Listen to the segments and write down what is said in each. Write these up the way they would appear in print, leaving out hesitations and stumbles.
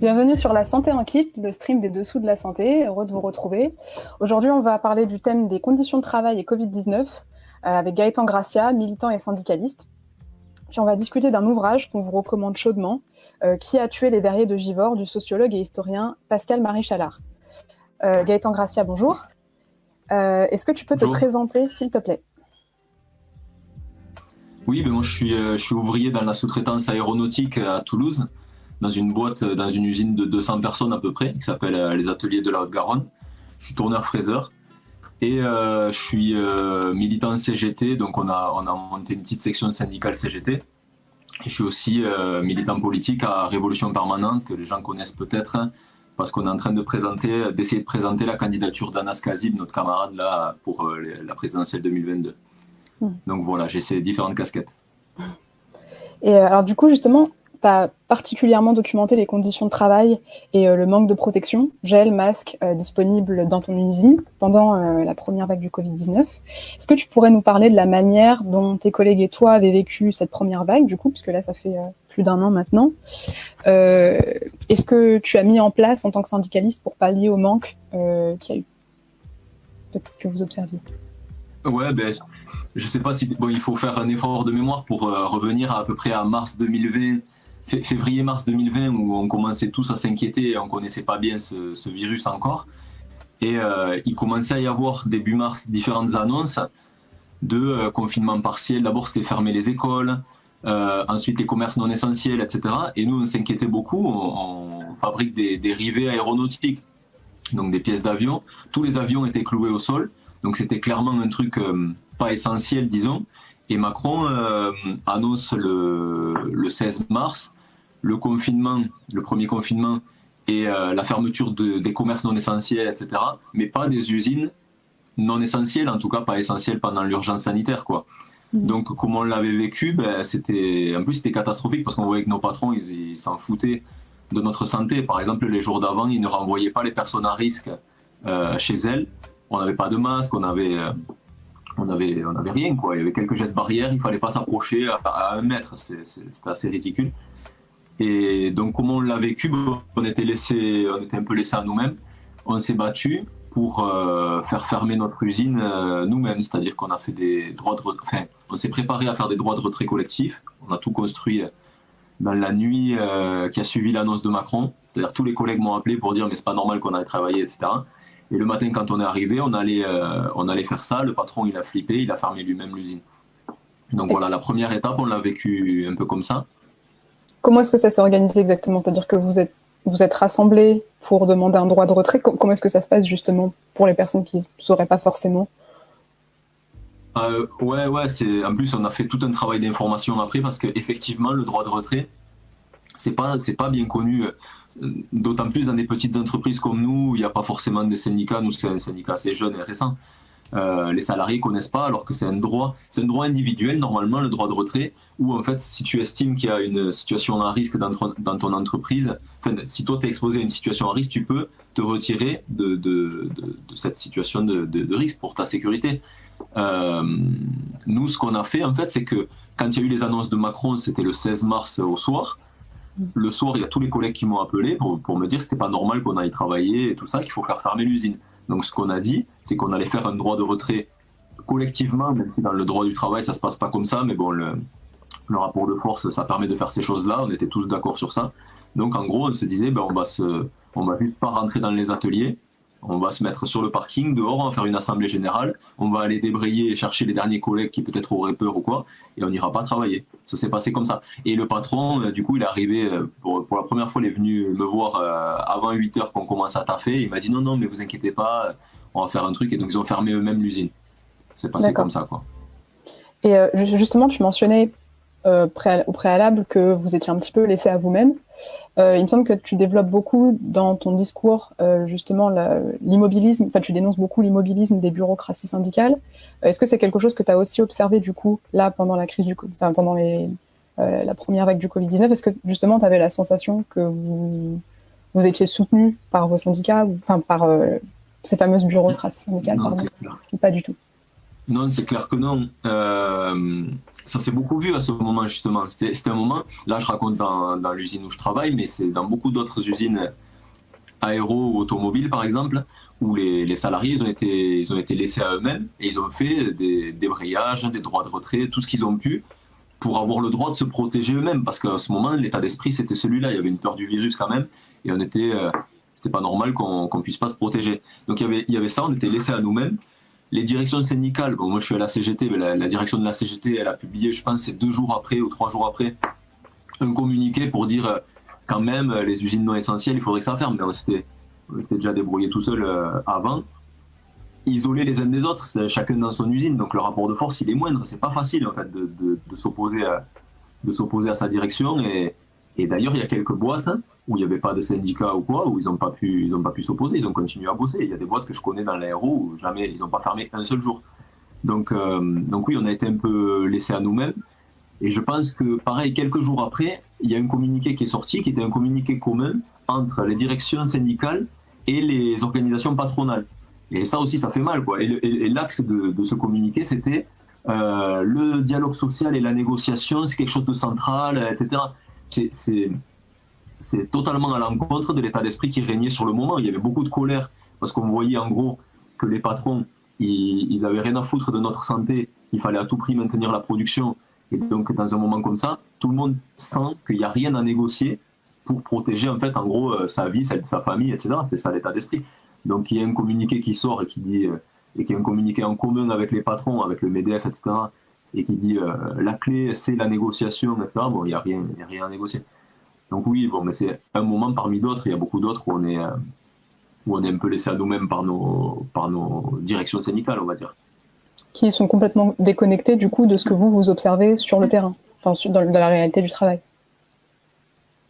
Bienvenue sur La Santé en Kit, le stream des dessous de la santé. Heureux de vous retrouver. Aujourd'hui, on va parler du thème des conditions de travail et Covid-19 avec Gaëtan Gracia, militant et syndicaliste. Puis on va discuter d'un ouvrage qu'on vous recommande chaudement, Qui a tué les verriers de Givors, du sociologue et historien Pascal-Marie Chalard. Gaëtan Gracia, bonjour. Est-ce que tu peux te présenter, s'il te plaît? Oui, moi je suis ouvrier dans la sous-traitance aéronautique à Toulouse, dans une boîte, dans une usine de 200 personnes à peu près, qui s'appelle les Ateliers de la Haute-Garonne. Je suis tourneur-fraiseur et je suis militant CGT, donc on a monté une petite section syndicale CGT. Et je suis aussi militant politique à Révolution Permanente, que les gens connaissent peut-être, hein, parce qu'on est en train d'essayer de présenter la candidature d'Anas Kazib, notre camarade, là, pour la présidentielle 2022. Donc voilà, j'ai ces différentes casquettes. Et alors du coup, justement, tu as particulièrement documenté les conditions de travail et le manque de protection, gel, masque, disponibles dans ton usine pendant la première vague du Covid-19. Est-ce que tu pourrais nous parler de la manière dont tes collègues et toi avez vécu cette première vague, du coup, puisque là, ça fait plus d'un an maintenant. Est-ce que tu as mis en place en tant que syndicaliste pour pallier au manque qu'il y a eu, que vous observiez? Ouais, je sais pas si il faut faire un effort de mémoire pour revenir à peu près à mars 2020, février-mars 2020, où on commençait tous à s'inquiéter et on connaissait pas bien ce virus encore. Et il commençait à y avoir début mars différentes annonces de confinement partiel. D'abord c'était fermer les écoles, ensuite les commerces non essentiels, etc. Et nous on s'inquiétait beaucoup. On fabrique des rivets aéronautiques, donc des pièces d'avion. Tous les avions étaient cloués au sol. Donc c'était clairement un truc pas essentiel, disons. Et Macron annonce le 16 mars le confinement, le premier confinement et la fermeture des commerces non essentiels, etc. Mais pas des usines non essentielles, en tout cas pas essentielles pendant l'urgence sanitaire, quoi. Donc comment on l'avait vécu, en plus c'était catastrophique parce qu'on voyait que nos patrons, ils s'en foutaient de notre santé. Par exemple, les jours d'avant, ils ne renvoyaient pas les personnes à risque chez elles. On n'avait pas de masque, on avait rien, quoi. Il y avait quelques gestes barrières, il fallait pas s'approcher à 1 mètre, c'était assez ridicule. Et donc comment on l'a vécu, on était un peu laissés à nous-mêmes. On s'est battu pour faire fermer notre usine nous-mêmes, c'est-à-dire qu'on a fait des droits de retrait, on s'est préparé à faire des droits de retrait collectifs. On a tout construit dans la nuit qui a suivi l'annonce de Macron. C'est-à-dire tous les collègues m'ont appelé pour dire mais c'est pas normal qu'on aille travailler, etc. Et le matin, quand on est arrivé, on allait faire ça. Le patron, il a flippé, il a fermé lui-même l'usine. Donc voilà, la première étape, on l'a vécu un peu comme ça. Comment est-ce que ça s'est organisé exactement? C'est-à-dire que vous êtes rassemblés pour demander un droit de retrait. Comment est-ce que ça se passe justement pour les personnes qui ne sauraient pas forcément? Ouais, en plus, on a fait tout un travail d'information après parce qu'effectivement, le droit de retrait, c'est pas bien connu. D'autant plus dans des petites entreprises comme nous, où il n'y a pas forcément des syndicats. Nous, c'est un syndicat assez jeune et récent. Les salariés connaissent pas, alors que c'est un droit individuel, normalement, le droit de retrait, où en fait, si tu estimes qu'il y a une situation à risque dans ton entreprise, si toi tu es exposé à une situation à risque, tu peux te retirer de cette situation de risque pour ta sécurité. Nous, ce qu'on a fait, en fait, c'est que quand il y a eu les annonces de Macron, c'était le 16 mars au soir. Le soir, il y a tous les collègues qui m'ont appelé pour me dire que c'était pas normal qu'on aille travailler et tout ça, qu'il faut faire fermer l'usine. Donc ce qu'on a dit, c'est qu'on allait faire un droit de retrait collectivement, même si dans le droit du travail ça se passe pas comme ça, mais bon, le rapport de force, ça permet de faire ces choses-là, on était tous d'accord sur ça. Donc en gros, on se disait, on va juste pas rentrer dans les ateliers, on va se mettre sur le parking, dehors, on va faire une assemblée générale, on va aller débrayer et chercher les derniers collègues qui peut-être auraient peur ou quoi, et on n'ira pas travailler. Ça s'est passé comme ça. Et le patron, du coup, il est arrivé, pour la première fois, il est venu me voir avant 8h qu'on commence à taffer, il m'a dit non, mais vous inquiétez pas, on va faire un truc, et donc ils ont fermé eux-mêmes l'usine. C'est passé comme ça, quoi. Et justement, tu mentionnais au préalable que vous étiez un petit peu laissé à vous-même. Il me semble que tu développes beaucoup dans ton discours justement l'immobilisme, tu dénonces beaucoup l'immobilisme des bureaucraties syndicales. Est-ce que c'est quelque chose que tu as aussi observé du coup là pendant la crise pendant la première vague du Covid-19? Est-ce que justement tu avais la sensation que vous étiez soutenu par vos syndicats, par ces fameuses bureaucraties syndicales, ou pas du tout? Non, c'est clair que non. Ça s'est beaucoup vu à ce moment, justement. C'était un moment, là je raconte dans l'usine où je travaille, mais c'est dans beaucoup d'autres usines aéro ou automobiles, par exemple, où les salariés ils ont été laissés à eux-mêmes et ils ont fait des débrayages, des droits de retrait, tout ce qu'ils ont pu pour avoir le droit de se protéger eux-mêmes. Parce qu'à ce moment, l'état d'esprit, c'était celui-là. Il y avait une peur du virus quand même et c'était pas normal qu'on puisse pas se protéger. Donc il y avait ça, on était laissés à nous-mêmes. Les directions syndicales, bon, moi je suis à la CGT, mais la direction de la CGT, elle a publié, je pense, c'est 2 jours après ou 3 jours après, un communiqué pour dire quand même les usines non essentielles, il faudrait que ça ferme. Mais on s'était déjà débrouillé tout seul avant. Isolés les uns des autres, chacun dans son usine, donc le rapport de force il est moindre. C'est pas facile en fait de s'opposer à sa direction. Et d'ailleurs, il y a quelques boîtes où il n'y avait pas de syndicat ou quoi, où ils n'ont pas pu s'opposer, ils ont continué à bosser. Il y a des boîtes que je connais dans l'aéro où jamais ils n'ont pas fermé un seul jour. Donc oui, on a été un peu laissés à nous-mêmes. Et je pense que, pareil, quelques jours après, il y a un communiqué qui est sorti, qui était un communiqué commun entre les directions syndicales et les organisations patronales. Et ça aussi, ça fait mal, quoi. Et l'axe de ce communiqué, c'était le dialogue social et la négociation, c'est quelque chose de central, etc. C'est totalement à l'encontre de l'état d'esprit qui régnait sur le moment. Il y avait beaucoup de colère, parce qu'on voyait en gros que les patrons, ils avaient rien à foutre de notre santé, qu'il fallait à tout prix maintenir la production. Et donc, dans un moment comme ça, tout le monde sent qu'il n'y a rien à négocier pour protéger, en fait, en gros, sa vie, celle de sa famille, etc. C'était ça l'état d'esprit. Donc, il y a un communiqué qui sort et qui dit, et qui est un communiqué en commun avec les patrons, avec le MEDEF, etc., et qui dit la clé, c'est la négociation, etc. Bon, il n'y a rien à négocier. Donc oui, bon, mais c'est un moment parmi d'autres. Il y a beaucoup d'autres où on est un peu laissé à nous-mêmes par nos directions syndicales, on va dire. Qui sont complètement déconnectés du coup de ce que vous observez sur le terrain, enfin dans la réalité du travail.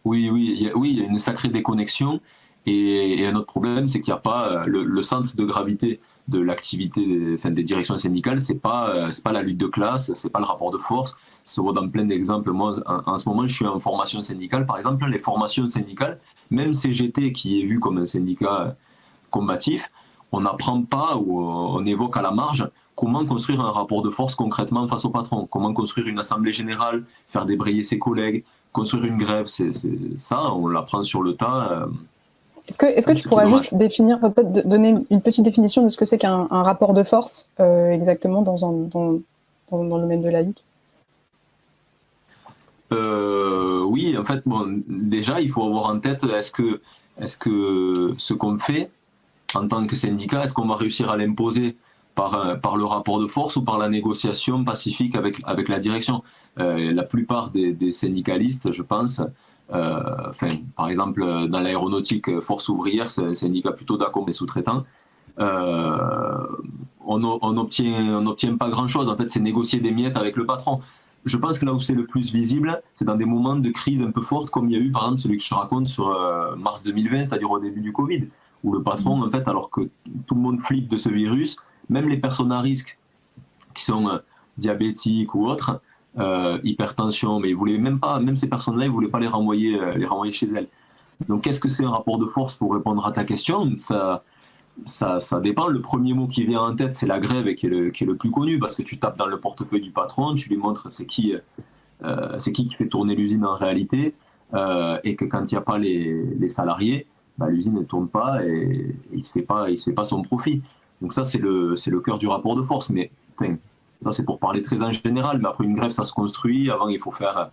Oui, il y a une sacrée déconnexion. Et un autre problème, c'est qu'il n'y a pas le centre de gravité de l'activité des directions syndicales, c'est pas la lutte de classe, c'est pas le rapport de force. Ça se voit dans plein d'exemples. Moi, en ce moment, je suis en formation syndicale. Par exemple, les formations syndicales, même CGT, qui est vu comme un syndicat combatif, on n'apprend pas ou on évoque à la marge comment construire un rapport de force concrètement face au patron, comment construire une assemblée générale, faire débrayer ses collègues, construire une grève. C'est ça, on l'apprend sur le tas. Est-ce que tu pourrais juste définir, peut-être donner une petite définition de ce que c'est qu'un rapport de force exactement dans le domaine de la lutte? Oui, en fait, bon, déjà, il faut avoir en tête, est-ce que ce qu'on fait en tant que syndicat, est-ce qu'on va réussir à l'imposer par le rapport de force ou par la négociation pacifique avec la direction? La plupart des syndicalistes, je pense, par exemple, dans l'aéronautique, Force ouvrière, c'est un syndicat plutôt d'accord des sous-traitants. On n'obtient pas grand-chose. En fait, c'est négocier des miettes avec le patron. Je pense que là où c'est le plus visible, c'est dans des moments de crise un peu forte, comme il y a eu par exemple celui que je te raconte sur mars 2020, c'est-à-dire au début du Covid, où le patron, en fait, alors que tout le monde flippe de ce virus, même les personnes à risque qui sont diabétiques ou autres, hypertension, mais ils voulaient même ces personnes-là, ils ne voulaient pas les renvoyer chez elles. Donc qu'est-ce que c'est un rapport de force pour répondre à ta question? Ça dépend. Le premier mot qui vient en tête, c'est la grève et qui est le plus connu, parce que tu tapes dans le portefeuille du patron, tu lui montres c'est qui fait tourner l'usine en réalité, et que quand il n'y a pas les salariés, bah, l'usine ne tourne pas et il se fait pas son profit. Donc ça, c'est le cœur du rapport de force. Mais enfin, ça, c'est pour parler très en général. Mais après une grève, ça se construit. Avant, il faut faire...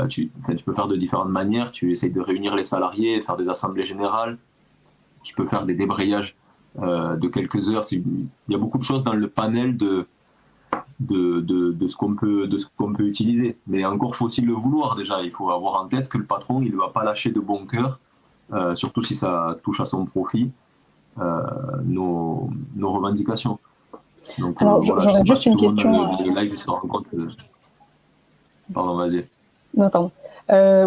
tu peux faire de différentes manières. Tu essayes de réunir les salariés, faire des assemblées générales. Tu peux faire des débrayages de quelques heures. Il y a beaucoup de choses dans le panel de ce qu'on peut utiliser. Mais encore faut-il le vouloir déjà. Il faut avoir en tête que le patron, il ne va pas lâcher de bon cœur, surtout si ça touche à son profit, nos revendications. Donc, alors, j'aurais juste une question. Le live se rend compte. Pardon, vas-y. Non, pardon.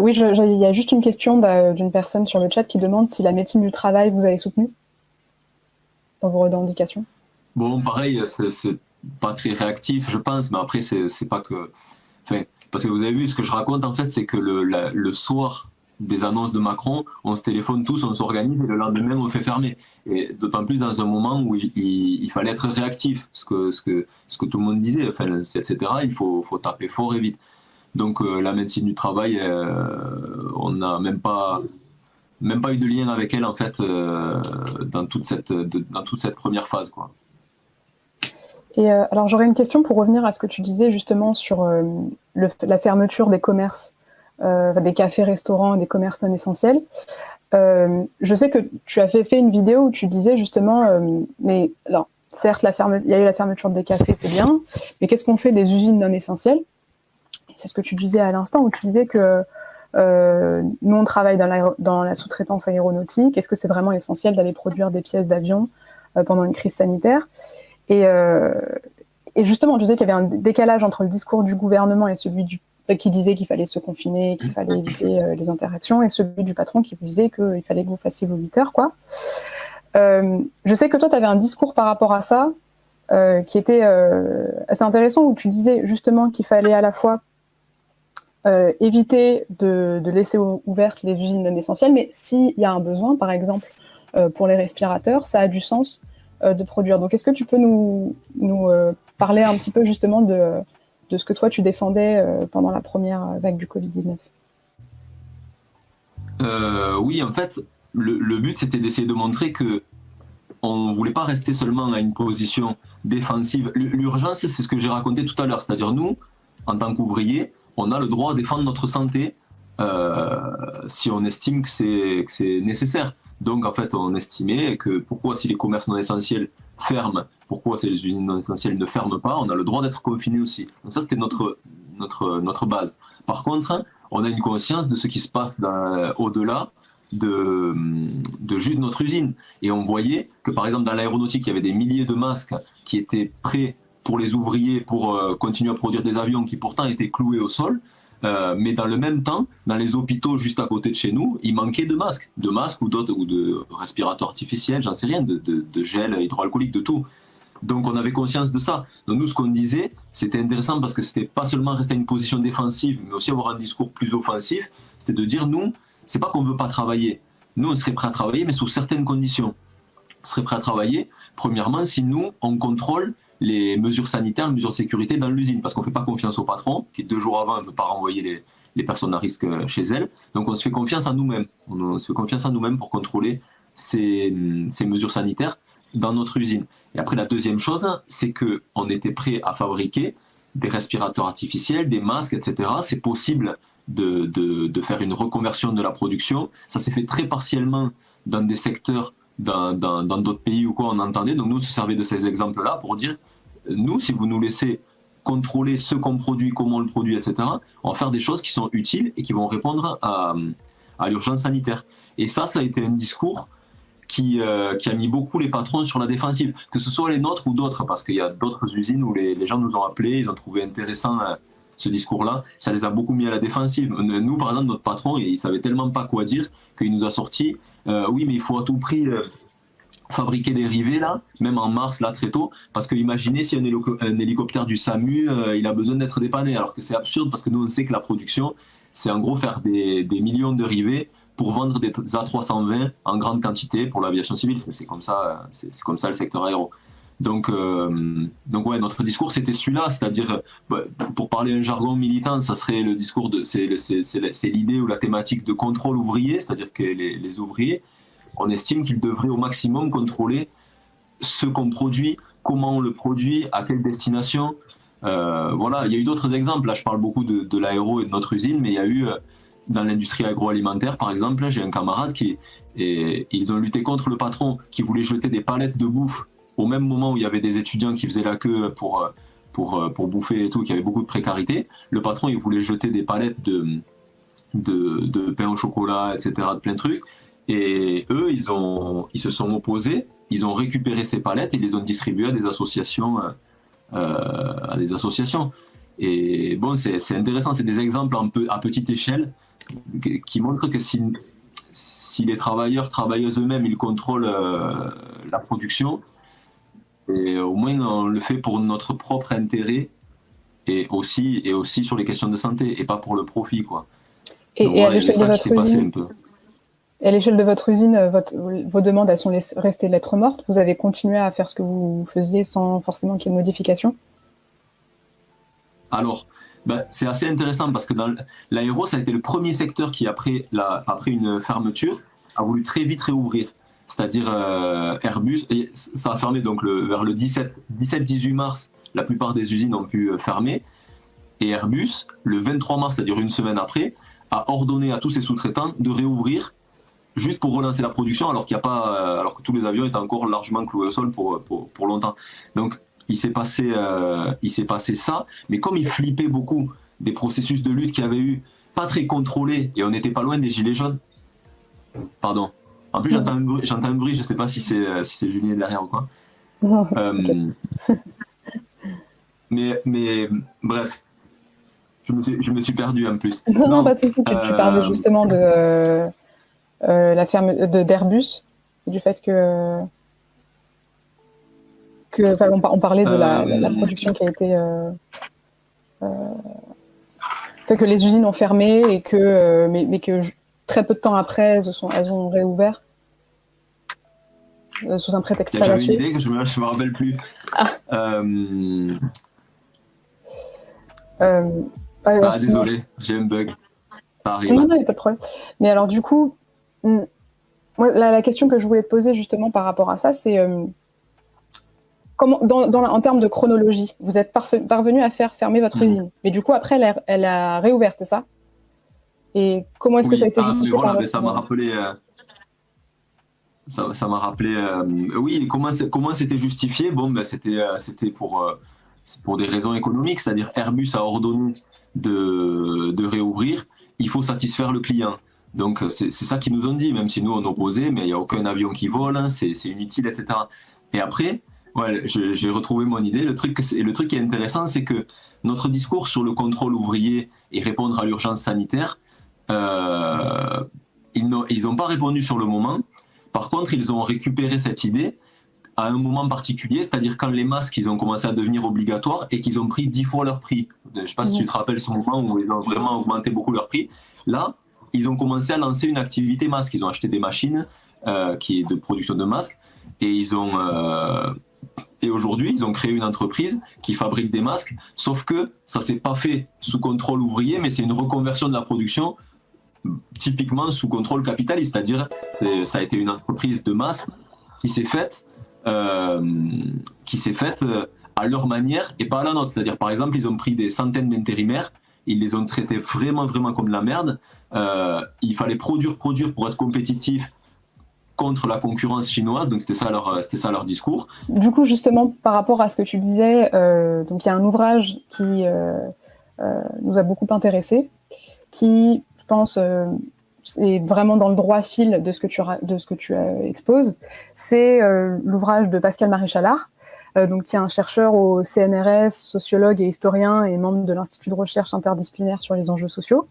Oui, il y a juste une question d'une personne sur le chat qui demande si la médecine du travail vous avez soutenu dans vos revendications. Bon, pareil, c'est pas très réactif, je pense, mais après, c'est pas que... Enfin, parce que vous avez vu, ce que je raconte, en fait, c'est que le soir des annonces de Macron, on se téléphone tous, on s'organise et le lendemain on fait fermer. Et d'autant plus dans un moment où il fallait être réactif, ce que tout le monde disait, enfin, etc. Il faut taper fort et vite. Donc la médecine du travail, on n'a même pas eu de lien avec elle en fait dans toute cette première phase, quoi. Et alors j'aurais une question pour revenir à ce que tu disais justement sur la fermeture des commerces, des cafés, restaurants, des commerces non essentiels. Je sais que tu as fait une vidéo où tu disais justement, mais alors certes il y a eu la fermeture des cafés, c'est bien, mais qu'est-ce qu'on fait des usines non essentielles? C'est ce que tu disais à l'instant, où tu disais que nous on travaille dans la sous-traitance aéronautique. Est-ce que c'est vraiment essentiel d'aller produire des pièces d'avion pendant une crise sanitaire? Et justement, tu disais qu'il y avait un décalage entre le discours du gouvernement et celui qui disait qu'il fallait se confiner, qu'il fallait éviter les interactions, et celui du patron qui vous disait qu'il fallait que vous fassiez vos 8 heures, quoi. Je sais que toi, tu avais un discours par rapport à ça qui était assez intéressant, où tu disais justement qu'il fallait à la fois éviter de laisser ouvertes les usines non essentielles, mais s'il y a un besoin, par exemple, pour les respirateurs, ça a du sens de produire. Donc, est-ce que tu peux nous parler un petit peu justement de ce que toi tu défendais pendant la première vague du Covid-19? Oui, en fait, le but c'était d'essayer de montrer que on voulait pas rester seulement à une position défensive. L'urgence, c'est ce que j'ai raconté tout à l'heure, c'est-à-dire nous, en tant qu'ouvriers, on a le droit à défendre notre santé si on estime que c'est nécessaire. Donc en fait, on estimait que pourquoi si les commerces non essentiels ferment, pourquoi si les usines non essentielles ne ferment pas, on a le droit d'être confiné aussi. Donc ça, c'était notre base. Par contre, on a une conscience de ce qui se passe au-delà de juste notre usine. Et on voyait que par exemple dans l'aéronautique, il y avait des milliers de masques qui étaient prêts pour les ouvriers pour continuer à produire des avions qui pourtant étaient cloués au sol. Mais dans le même temps, dans les hôpitaux juste à côté de chez nous, il manquait de masques ou de respirateurs artificiels, j'en sais rien, de gel hydroalcoolique, de tout. Donc on avait conscience de ça. Donc nous, ce qu'on disait, c'était intéressant parce que c'était pas seulement rester à une position défensive, mais aussi avoir un discours plus offensif. C'était de dire, nous, c'est pas qu'on veut pas travailler. Nous, on serait prêt à travailler, mais sous certaines conditions. On serait prêt à travailler, premièrement, si nous, on contrôle les mesures sanitaires, les mesures de sécurité dans l'usine, parce qu'on ne fait pas confiance au patron, qui 2 jours avant ne peut pas renvoyer les personnes à risque chez elle. Donc on se fait confiance en nous-mêmes. On se fait confiance en nous-mêmes pour contrôler ces mesures sanitaires dans notre usine. Et après, la deuxième chose, c'est qu'on était prêt à fabriquer des respirateurs artificiels, des masques, etc. C'est possible de faire une reconversion de la production. Ça s'est fait très partiellement dans des secteurs, dans d'autres pays ou quoi, on entendait. Donc nous, on se servait de ces exemples-là pour dire, nous, si vous nous laissez contrôler ce qu'on produit, comment on le produit, etc., on va faire des choses qui sont utiles et qui vont répondre à l'urgence sanitaire. Et ça a été un discours qui a mis beaucoup les patrons sur la défensive, que ce soit les nôtres ou d'autres, parce qu'il y a d'autres usines où les gens nous ont appelés, ils ont trouvé intéressant ce discours-là, ça les a beaucoup mis à la défensive. Nous, par exemple, notre patron, il savait tellement pas quoi dire qu'il nous a sorti oui, mais il faut à tout prix fabriquer des rivets, là, même en mars, là, très tôt, parce que imaginez si un hélicoptère du SAMU, il a besoin d'être dépanné, alors que c'est absurde, parce que nous, on sait que la production, c'est en gros faire des millions de rivets pour vendre des A320 en grande quantité pour l'aviation civile. C'est comme ça le secteur aéro. Donc ouais, notre discours c'était celui-là, c'est-à-dire pour parler un jargon militant, ça serait le discours c'est l'idée ou la thématique de contrôle ouvrier, c'est-à-dire que les ouvriers, on estime qu'ils devraient au maximum contrôler ce qu'on produit, comment on le produit, à quelle destination. Voilà, il y a eu d'autres exemples. Là, je parle beaucoup de l'aéro et de notre usine, mais il y a eu dans l'industrie agroalimentaire, par exemple, j'ai un camarade ils ont lutté contre le patron qui voulait jeter des palettes de bouffe au même moment où il y avait des étudiants qui faisaient la queue pour bouffer et tout, qui avait beaucoup de précarité. Le patron, il voulait jeter des palettes de pain au chocolat, etc., de plein de trucs. Et eux, ils se sont opposés, ils ont récupéré ces palettes et ils les ont distribuées à des associations. Et bon, c'est intéressant, c'est des exemples à petite échelle qui montrent que si les travailleurs, travailleuses eux-mêmes, ils contrôlent la production, et au moins on le fait pour notre propre intérêt et aussi sur les questions de santé et pas pour le profit, quoi. Donc Et à voilà, il y avait l'échelle de ça qui votre s'est passé usine, un peu. et à l'échelle de votre usine, vos demandes, elles sont restées lettres mortes. Vous avez continué à faire ce que vous faisiez sans forcément qu'il y ait de modification. Alors, ben, c'est assez intéressant parce que dans l'aéro, ça a été le premier secteur qui, après une fermeture, a voulu très vite réouvrir. C'est-à-dire Airbus, et ça a fermé donc vers le 17-18 mars, la plupart des usines ont pu fermer. Et Airbus, le 23 mars, c'est-à-dire une semaine après, a ordonné à tous ses sous-traitants de réouvrir juste pour relancer la production alors alors que tous les avions étaient encore largement cloués au sol pour longtemps. Donc il s'est passé ça, mais comme ils flippaient beaucoup des processus de lutte qu'il y avait eu, pas très contrôlés, et on n'était pas loin des gilets jaunes. Pardon. En plus j'entends un bruit, je sais pas si c'est Julien derrière ou quoi. Okay. Mais bref, je me suis perdu en plus. Non, pas de souci. Tu parlais justement de la ferme d'Airbus, et du fait on parlait de la production qui a été que les usines ont fermé et mais que très peu de temps après elles ont réouvert sous un prétexte J'avais fallacieux. une idée que je me rappelle plus. Désolé, j'ai un bug. Ça arrive. Non, il n'y a pas de problème. Mais alors du coup, moi, la question que je voulais te poser justement par rapport à ça, c'est comment, en termes de chronologie, vous êtes parvenu à faire fermer votre usine, mais du coup après elle a réouvert, c'est ça? Et comment est-ce que ça a été justifié voilà, par mais ça m'a rappelé. Ça m'a rappelé. Oui, comment c'était justifié? Bon, ben, c'était pour des raisons économiques, c'est-à-dire Airbus a ordonné de réouvrir. Il faut satisfaire le client. Donc c'est ça qu'ils nous ont dit, même si nous on opposait, mais il n'y a aucun avion qui vole, hein, c'est inutile, etc. Et après, ouais, j'ai retrouvé mon idée. Le truc qui est intéressant, c'est que notre discours sur le contrôle ouvrier et répondre à l'urgence sanitaire, ils n'ont pas répondu sur le moment. Par contre, ils ont récupéré cette idée à un moment particulier, c'est-à-dire quand les masques ils ont commencé à devenir obligatoires et qu'ils ont pris 10 fois leur prix. Je ne sais pas si tu te rappelles ce moment où ils ont vraiment augmenté beaucoup leur prix. Là, ils ont commencé à lancer une activité masque. Ils ont acheté des machines qui est de production de masques et et aujourd'hui, ils ont créé une entreprise qui fabrique des masques, sauf que ça s'est pas fait sous contrôle ouvrier, mais c'est une reconversion de la production typiquement sous contrôle capitaliste, c'est-à-dire ça a été une entreprise de masques qui s'est faite à leur manière et pas à la nôtre. C'est-à-dire, par exemple, ils ont pris des centaines d'intérimaires, ils les ont traités vraiment, vraiment comme de la merde. Il fallait produire pour être compétitif contre la concurrence chinoise, donc c'était ça leur discours. Du coup, justement, par rapport à ce que tu disais, donc il y a un ouvrage qui nous a beaucoup intéressés, qui, je pense, est vraiment dans le droit fil de ce que tu exposes. C'est l'ouvrage de Pascal Maréchalard, donc qui est un chercheur au CNRS, sociologue et historien et membre de l'Institut de recherche interdisciplinaire sur les enjeux sociaux.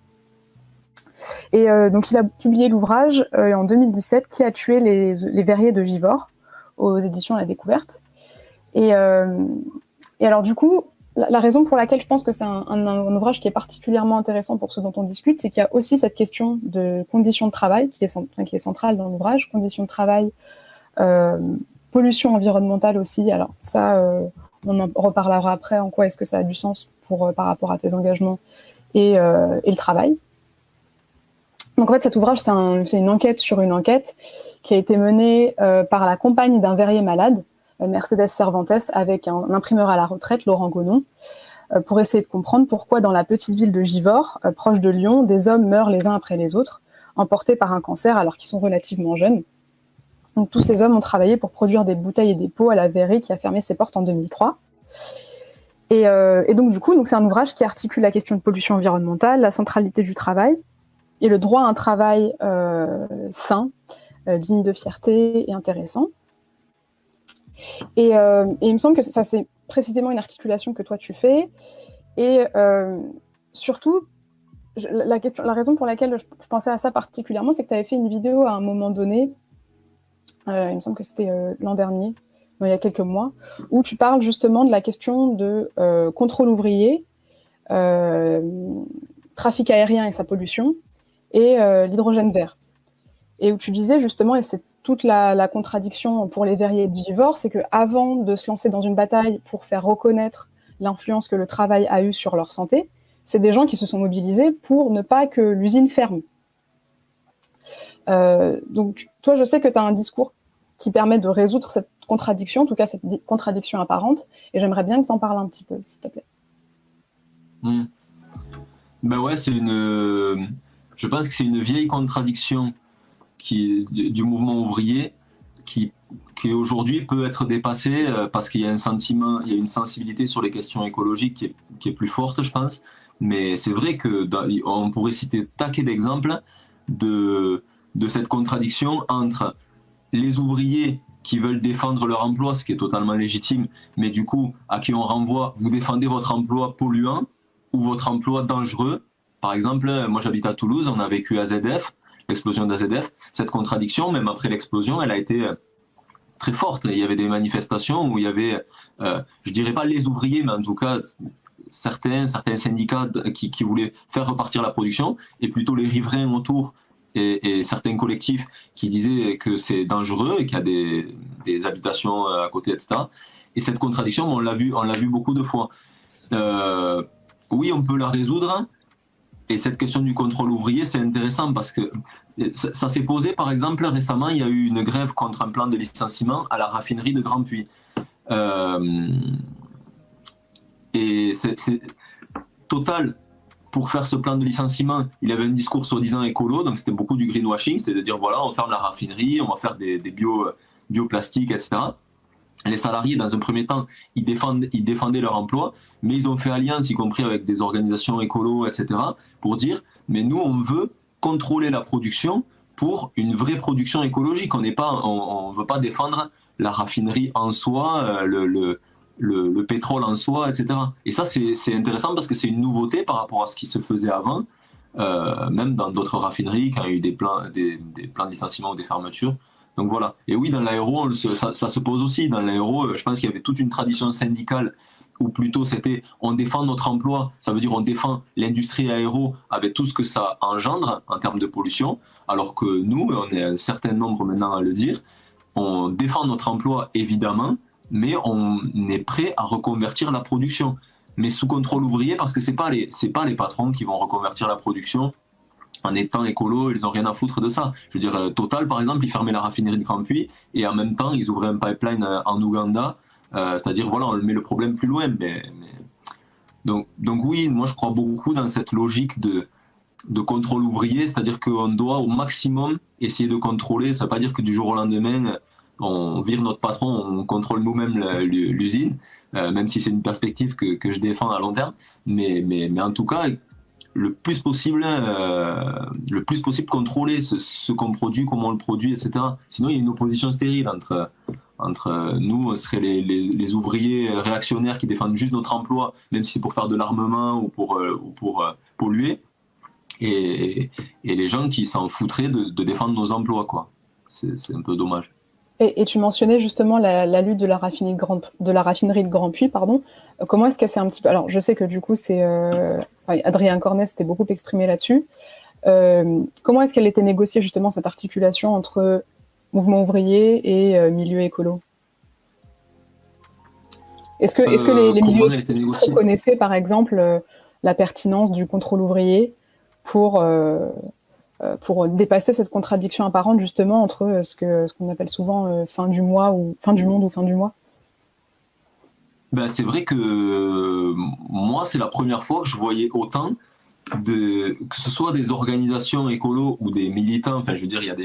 Et donc il a publié l'ouvrage en 2017 Qui a tué les verriers de Givors aux éditions La Découverte. Et alors du coup, la raison pour laquelle je pense que c'est un ouvrage qui est particulièrement intéressant pour ce dont on discute, c'est qu'il y a aussi cette question de conditions de travail qui est centrale dans l'ouvrage, conditions de travail, pollution environnementale aussi. Alors ça, on en reparlera après, en quoi est-ce que ça a du sens par rapport à tes engagements et le travail. Donc en fait, cet ouvrage, c'est une enquête sur une enquête qui a été menée par la compagne d'un verrier malade, Mercedes Cervantes, avec un imprimeur à la retraite, Laurent Gonon, pour essayer de comprendre pourquoi dans la petite ville de Givors, proche de Lyon, des hommes meurent les uns après les autres, emportés par un cancer alors qu'ils sont relativement jeunes. Donc tous ces hommes ont travaillé pour produire des bouteilles et des pots à la verrerie qui a fermé ses portes en 2003. Et donc du coup, c'est un ouvrage qui articule la question de pollution environnementale, la centralité du travail, et le droit à un travail sain, digne de fierté et intéressant. Et il me semble que c'est précisément une articulation que toi tu fais. Et surtout, la raison pour laquelle je pensais à ça particulièrement, c'est que tu avais fait une vidéo à un moment donné, il me semble que c'était l'an dernier, non, il y a quelques mois, où tu parles justement de la question de contrôle ouvrier, trafic aérien et sa pollution, et l'hydrogène vert. Et où tu disais justement, et c'est toute la contradiction pour les verriers édivores, c'est qu'avant de se lancer dans une bataille pour faire reconnaître l'influence que le travail a eue sur leur santé, c'est des gens qui se sont mobilisés pour ne pas que l'usine ferme. Donc toi, je sais que tu as un discours qui permet de résoudre cette contradiction, en tout cas cette contradiction apparente, et j'aimerais bien que tu en parles un petit peu, s'il te plaît. Ben ouais, je pense que c'est une vieille contradiction du mouvement ouvrier qui aujourd'hui peut être dépassée parce qu'il y a un sentiment, il y a une sensibilité sur les questions écologiques qui est plus forte, je pense. Mais c'est vrai on pourrait citer taquet d'exemples de cette contradiction entre les ouvriers qui veulent défendre leur emploi, ce qui est totalement légitime, mais du coup, à qui on renvoie, vous défendez votre emploi polluant ou votre emploi dangereux. Par exemple, moi j'habite à Toulouse, on a vécu AZF, l'explosion d'AZF. Cette contradiction, même après l'explosion, elle a été très forte. Il y avait des manifestations où il y avait, je dirais pas les ouvriers, mais en tout cas certains syndicats qui voulaient faire repartir la production, et plutôt les riverains autour et certains collectifs qui disaient que c'est dangereux et qu'il y a des habitations à côté, etc. Et cette contradiction, on l'a vu beaucoup de fois. Oui, on peut la résoudre. Et cette question du contrôle ouvrier, c'est intéressant parce que ça s'est posé, par exemple, récemment, il y a eu une grève contre un plan de licenciement à la raffinerie de Grandpuits. Et c'est Total, pour faire ce plan de licenciement, il avait un discours soi-disant écolo, donc c'était beaucoup du greenwashing, c'était de dire voilà, on ferme la raffinerie, on va faire des bioplastiques, etc. Les salariés, dans un premier temps, ils défendaient leur emploi, mais ils ont fait alliance, y compris avec des organisations écolo, etc., pour dire, mais nous, on veut contrôler la production pour une vraie production écologique. On ne veut pas défendre la raffinerie en soi, le pétrole en soi, etc. Et ça, c'est intéressant parce que c'est une nouveauté par rapport à ce qui se faisait avant, même dans d'autres raffineries, quand il y a eu des plans de licenciement ou des fermetures. Donc voilà. Et oui, dans l'aéro, ça se pose aussi. Dans l'aéro, je pense qu'il y avait toute une tradition syndicale où plutôt c'était on défend notre emploi, ça veut dire on défend l'industrie aéro avec tout ce que ça engendre en termes de pollution, alors que nous, on est un certain nombre maintenant à le dire, on défend notre emploi évidemment, mais on est prêt à reconvertir la production. Mais sous contrôle ouvrier, parce que c'est pas les patrons qui vont reconvertir la production en étant écolo, ils n'ont rien à foutre de ça. Je veux dire, Total, par exemple, ils fermaient la raffinerie de Grandpuits et en même temps, ils ouvraient un pipeline en Ouganda. C'est-à-dire, voilà, on met le problème plus loin. Donc oui, moi, je crois beaucoup dans cette logique de contrôle ouvrier, c'est-à-dire qu'on doit au maximum essayer de contrôler. Ça ne veut pas dire que du jour au lendemain, on vire notre patron, on contrôle nous-mêmes l'usine, même si c'est une perspective que je défends à long terme. Mais en tout cas, le plus possible contrôler ce qu'on produit, comment on le produit, etc. Sinon, il y a une opposition stérile entre nous, on serait les ouvriers réactionnaires qui défendent juste notre emploi, même si c'est pour faire de l'armement ou pour polluer, et les gens qui s'en foutraient de défendre nos emplois, quoi. C'est un peu dommage. Et tu mentionnais justement la lutte de la raffinerie de Grandpuits, pardon. Comment est-ce qu'elle s'est un petit peu... Alors, je sais que du coup, Adrien Cornet s'était beaucoup exprimé là-dessus. Comment est-ce qu'elle était négociée justement, cette articulation entre mouvement ouvrier et milieu écolo? Est-ce que les milieux connaissaient par exemple la pertinence du contrôle ouvrier pour dépasser cette contradiction apparente justement entre ce qu'on appelle souvent fin du mois ou fin du monde ou fin du mois? Ben, c'est vrai que moi, c'est la première fois que je voyais autant que ce soit des organisations écolos ou des militants. Enfin, je veux dire, il y a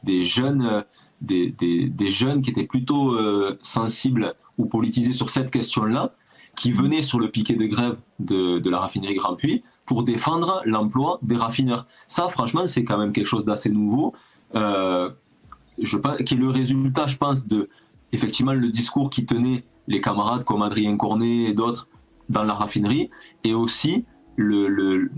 des jeunes qui étaient plutôt sensibles ou politisés sur cette question-là, qui venaient sur le piquet de grève de la raffinerie Grandpuits pour défendre l'emploi des raffineurs. Ça, franchement, c'est quand même quelque chose d'assez nouveau, qui est le résultat, je pense, de effectivement le discours qui tenait les camarades comme Adrien Cornet et d'autres dans la raffinerie, et aussi le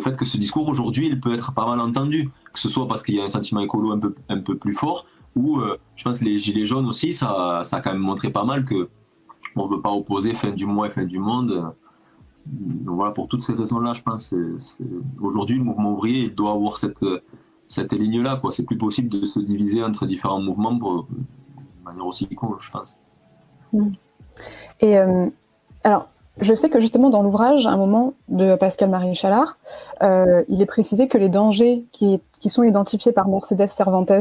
fait que ce discours aujourd'hui, il peut être pas mal entendu, que ce soit parce qu'il y a un sentiment écolo un peu plus fort, ou je pense que les gilets jaunes aussi, ça a quand même montré pas mal que on ne veut pas opposer fin du mois et fin du monde. Donc voilà, pour toutes ces raisons-là, je pense aujourd'hui, le mouvement ouvrier il doit avoir cette ligne-là, quoi. C'est plus possible de se diviser entre différents mouvements de manière aussi con, je pense. Et alors, je sais que justement dans l'ouvrage, à un moment de Pascal-Marie Chalard, il est précisé que les dangers qui sont identifiés par Mercedes Cervantes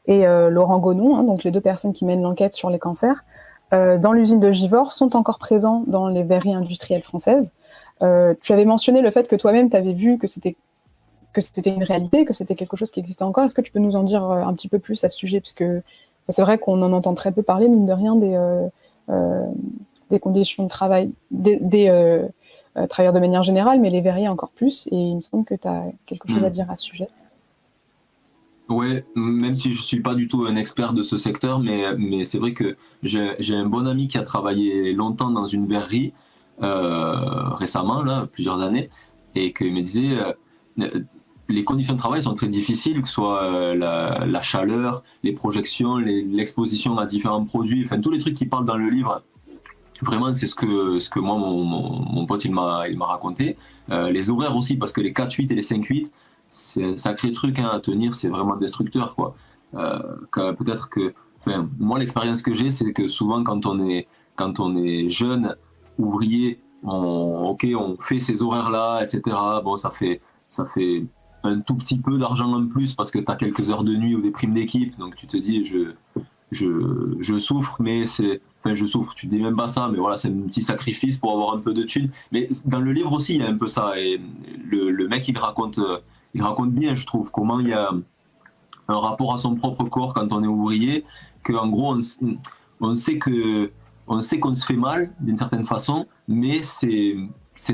et Laurent Gonon, hein, donc les deux personnes qui mènent l'enquête sur les cancers, dans l'usine de Givors sont encore présents dans les verreries industrielles françaises. Tu avais mentionné le fait que toi-même, tu avais vu que c'était une réalité, que c'était quelque chose qui existait encore. Est-ce que tu peux nous en dire un petit peu plus à ce sujet? Parce que c'est vrai qu'on en entend très peu parler, mine de rien, des conditions de travail des travailleurs de manière générale, mais les verriers encore plus. Et il me semble que tu as quelque chose à dire à ce sujet. Ouais, même si je suis pas du tout un expert de ce secteur, mais c'est vrai que j'ai un bon ami qui a travaillé longtemps dans une verrerie récemment, là, plusieurs années, et qu'il me disait les conditions de travail sont très difficiles, que ce soit la chaleur, les projections, l'exposition à différents produits, enfin tous les trucs qui parlent dans le livre. Vraiment, c'est ce que moi, mon pote, il m'a raconté. Les horaires aussi, parce que les 4-8 et les 5-8, c'est un sacré truc à tenir, c'est vraiment destructeur, quoi. Peut-être que, enfin, moi, l'expérience que j'ai, c'est que souvent, quand on est jeune, ouvrier, on fait ces horaires-là, etc. Bon, ça fait un tout petit peu d'argent en plus parce que tu as quelques heures de nuit ou des primes d'équipe, donc tu te dis, je souffre, mais je souffre, tu dis même pas ça, mais voilà, c'est un petit sacrifice pour avoir un peu de thunes. Mais dans le livre aussi, il y a un peu ça, et le mec, il raconte bien, je trouve, comment il y a un rapport à son propre corps quand on est ouvrier, qu'en gros, on sait qu'on se fait mal, d'une certaine façon, mais c'est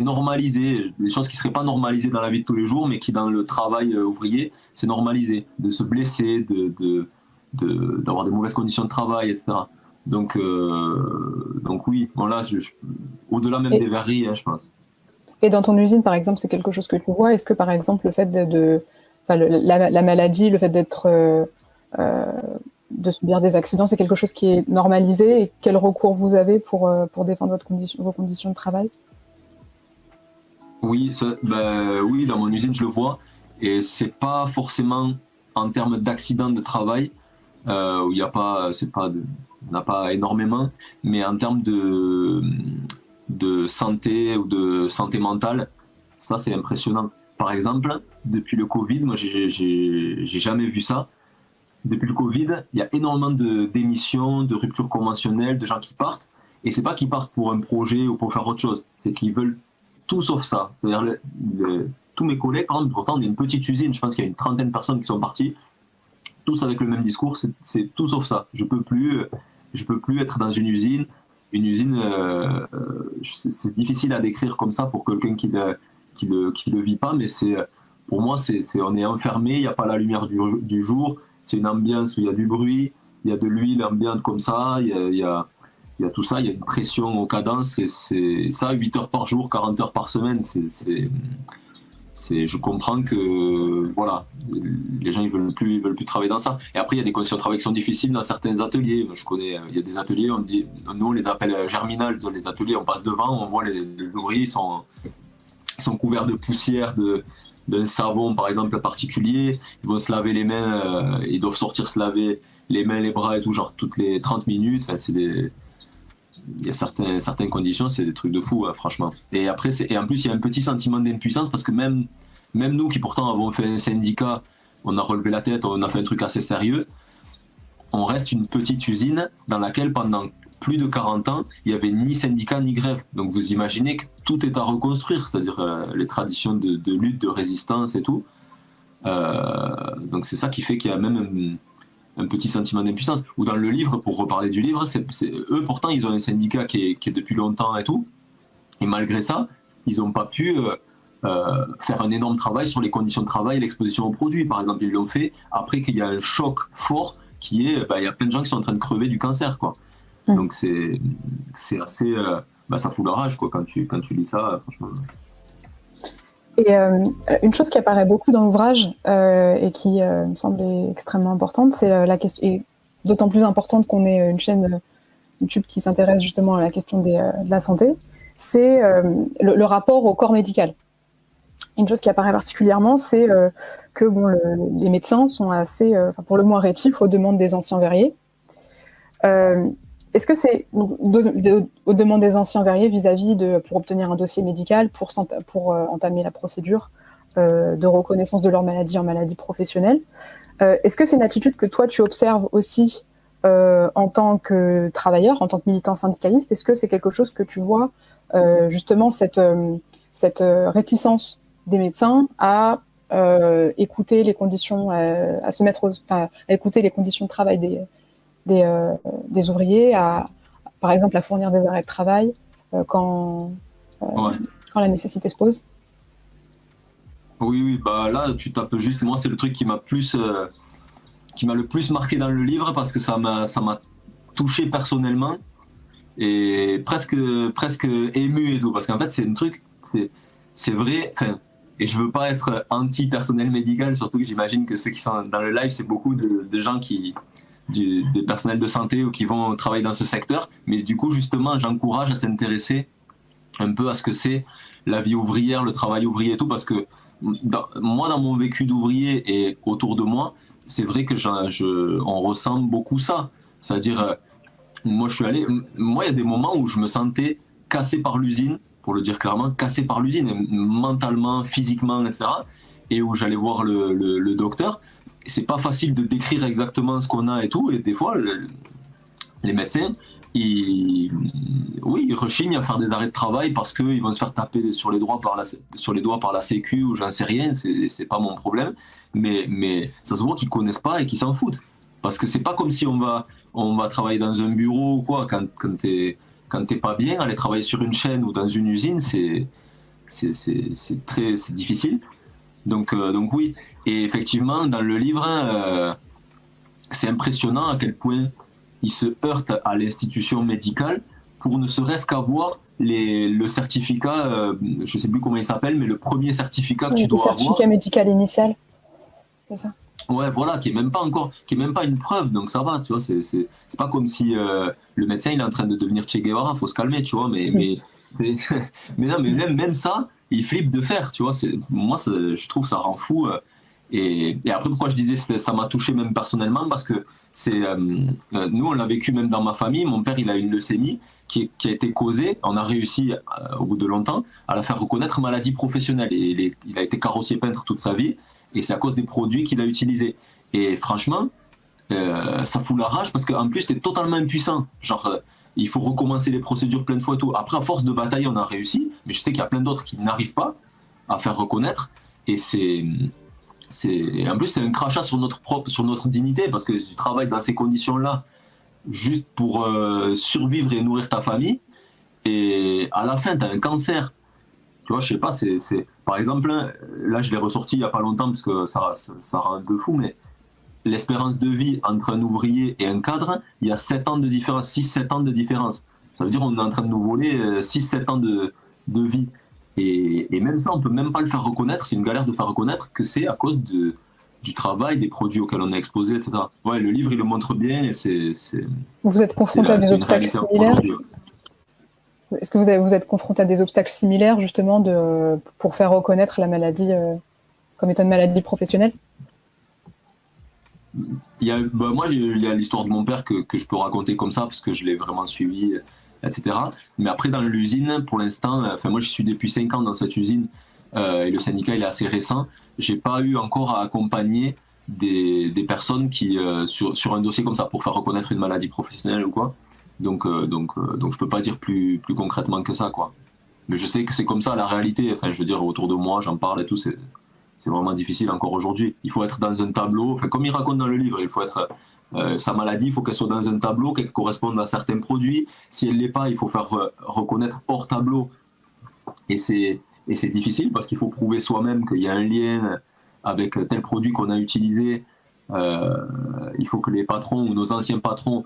normalisé, des choses qui seraient pas normalisées dans la vie de tous les jours, mais qui dans le travail ouvrier, c'est normalisé, de se blesser, d'avoir des mauvaises conditions de travail, etc. Donc oui, voilà, au-delà même des verreries, hein, je pense. Et dans ton usine, par exemple, c'est quelque chose que tu vois. Est-ce que, par exemple, le fait la maladie, le fait de subir des accidents, c'est quelque chose qui est normalisé? Et quel recours vous avez pour défendre vos conditions de travail? Oui, oui, dans mon usine, je le vois. Et c'est pas forcément en termes d'accident de travail, où il n'y a pas, on n'a pas énormément, mais en termes de santé ou de santé mentale, ça c'est impressionnant. Par exemple, depuis le Covid, moi j'ai jamais vu ça. Depuis le Covid, il y a énormément de démissions, de ruptures conventionnelles, de gens qui partent. Et c'est pas qu'ils partent pour un projet ou pour faire autre chose, c'est qu'ils veulent tout sauf ça. C'est-à-dire tous mes collègues, pourtant on est une petite usine, je pense qu'il y a une trentaine de personnes qui sont parties, tous avec le même discours, c'est tout sauf ça. Je peux plus être dans une usine. Une usine, c'est difficile à décrire comme ça pour quelqu'un qui le vit pas, mais pour moi, on est enfermé, il n'y a pas la lumière du jour, c'est une ambiance où il y a du bruit, il y a de l'huile ambiante comme ça, il y a tout ça, il y a une pression aux cadences, c'est ça, 8 heures par jour, 40 heures par semaine, je comprends que voilà, les gens ils veulent plus travailler dans ça. Et après il y a des conditions de travail qui sont difficiles dans certains ateliers. Je connais, il y a des ateliers, nous on les appelle germinales, dans les ateliers on passe devant, on voit les ouvriers sont couverts de poussière, d'un savon par exemple particulier, ils vont se laver les mains, ils doivent sortir se laver les mains, les bras et tout, genre toutes les 30 minutes, enfin, il y a certaines conditions, c'est des trucs de fou, hein, franchement. Et après, en plus, il y a un petit sentiment d'impuissance parce que même nous qui pourtant avons fait un syndicat, on a relevé la tête, on a fait un truc assez sérieux, on reste une petite usine dans laquelle pendant plus de 40 ans, il n'y avait ni syndicat ni grève. Donc vous imaginez que tout est à reconstruire, c'est-à-dire les traditions de lutte, de résistance et tout. Donc c'est ça qui fait qu'il y a même un petit sentiment d'impuissance. Ou dans le livre, pour reparler du livre, eux pourtant ils ont un syndicat qui est depuis longtemps et tout, et malgré ça, ils n'ont pas pu faire un énorme travail sur les conditions de travail et l'exposition aux produits. Par exemple, ils l'ont fait après qu'il y a un choc fort qui est, il y a plein de gens qui sont en train de crever du cancer, quoi. Donc c'est assez, ça fout la rage, quoi, quand tu lis ça, franchement. Et une chose qui apparaît beaucoup dans l'ouvrage et qui me semble extrêmement importante, c'est la question, et d'autant plus importante qu'on ait une chaîne YouTube qui s'intéresse justement à la question de la santé, c'est le rapport au corps médical. Une chose qui apparaît particulièrement, c'est que les médecins sont assez, pour le moins rétifs aux demandes des anciens verriers. Est-ce que c'est aux demandes des anciens verriers vis-à-vis pour obtenir un dossier médical, pour entamer la procédure de reconnaissance de leur maladie en maladie professionnelle? Est-ce que c'est une attitude que toi tu observes aussi en tant que travailleur, en tant que militant syndicaliste? Est-ce que c'est quelque chose que tu vois justement cette réticence des médecins à écouter les conditions, à se mettre, à écouter les conditions de travail des ouvriers, par exemple à fournir des arrêts de travail quand la nécessité se pose? Oui, bah là tu tapes juste. Moi, c'est le truc qui m'a le plus marqué dans le livre parce que ça m'a touché personnellement et presque ému et tout, parce qu'en fait c'est un truc, c'est vrai. Et je veux pas être anti-personnel médical, surtout que j'imagine que ceux qui sont dans le live, c'est beaucoup de gens des personnels de santé ou qui vont travailler dans ce secteur. Mais du coup, justement, j'encourage à s'intéresser un peu à ce que c'est la vie ouvrière, le travail ouvrier et tout, parce que moi, dans mon vécu d'ouvrier et autour de moi, c'est vrai que on ressent beaucoup ça. C'est-à-dire, moi, il y a des moments où je me sentais cassé par l'usine, pour le dire clairement, cassé par l'usine, mentalement, physiquement, etc. Et où j'allais voir le docteur. C'est pas facile de décrire exactement ce qu'on a et tout. Et des fois, les médecins, ils rechignent à faire des arrêts de travail parce qu'ils vont se faire taper sur les doigts par la Sécu ou j'en sais rien. C'est pas mon problème. Mais ça se voit qu'ils connaissent pas et qu'ils s'en foutent. Parce que c'est pas comme si on va travailler dans un bureau ou quoi. Quand t'es pas bien, aller travailler sur une chaîne ou dans une usine, c'est difficile. Donc oui. Et effectivement, dans le livre, c'est impressionnant à quel point il se heurte à l'institution médicale pour ne serait-ce qu'avoir le certificat, je sais plus comment il s'appelle, mais le premier certificat que tu dois avoir. Le certificat médical initial, c'est ça? Ouais, voilà, qui est même pas une preuve, donc ça va, tu vois, c'est pas comme si le médecin il est en train de devenir Che Guevara, faut se calmer, tu vois, mais non, mais même ça, il flippe de faire, tu vois, moi je trouve ça rend fou. Et après, pourquoi je disais ça m'a touché même personnellement, parce que nous on l'a vécu même dans ma famille. Mon père il a une leucémie qui a été causée, on a réussi au bout de longtemps à la faire reconnaître maladie professionnelle, et il a été carrossier peintre toute sa vie, et c'est à cause des produits qu'il a utilisés. Et franchement, ça fout la rage parce qu'en plus, t'es totalement impuissant. Genre, il faut recommencer les procédures plein de fois et tout. Après, à force de bataille, on a réussi, mais je sais qu'il y a plein d'autres qui n'arrivent pas à faire reconnaître. Et en plus, c'est un crachat sur notre dignité, parce que tu travailles dans ces conditions-là juste pour survivre et nourrir ta famille. Et à la fin, tu as un cancer. Tu vois, je sais pas, par exemple, là je l'ai ressorti il y a pas longtemps parce que ça rend un peu fou, mais l'espérance de vie entre un ouvrier et un cadre, il y a 7 ans de différence, 6-7 ans de différence. Ça veut dire qu'on est en train de nous voler 6-7 ans de vie. Et même ça, on peut même pas le faire reconnaître, c'est une galère de faire reconnaître que c'est à cause du travail, des produits auxquels on est exposé, etc. Ouais, le livre il le montre bien, et Vous êtes confronté à des obstacles similaires? Est-ce que vous êtes confronté à des obstacles similaires, justement, pour faire reconnaître la maladie comme étant une maladie professionnelle? Moi, il y a l'histoire de mon père que je peux raconter comme ça, parce que je l'ai vraiment suivi, etc. Mais après, dans l'usine, pour l'instant, moi, je suis depuis 5 ans dans cette usine, et le syndicat, il est assez récent. J'ai pas eu encore à accompagner des personnes qui, sur un dossier comme ça, pour faire reconnaître une maladie professionnelle ou quoi. Donc je peux pas dire plus concrètement que ça, quoi. Mais je sais que c'est comme ça la réalité. Enfin, je veux dire, autour de moi, j'en parle et tout. C'est vraiment difficile encore aujourd'hui. Il faut être dans un tableau. Enfin, comme il raconte dans le livre, il faut être sa maladie, il faut qu'elle soit dans un tableau, qu'elle corresponde à certains produits. Si elle l'est pas, il faut faire reconnaître hors tableau. Et c'est difficile parce qu'il faut prouver soi-même qu'il y a un lien avec tel produit qu'on a utilisé. Il faut que les patrons ou nos anciens patrons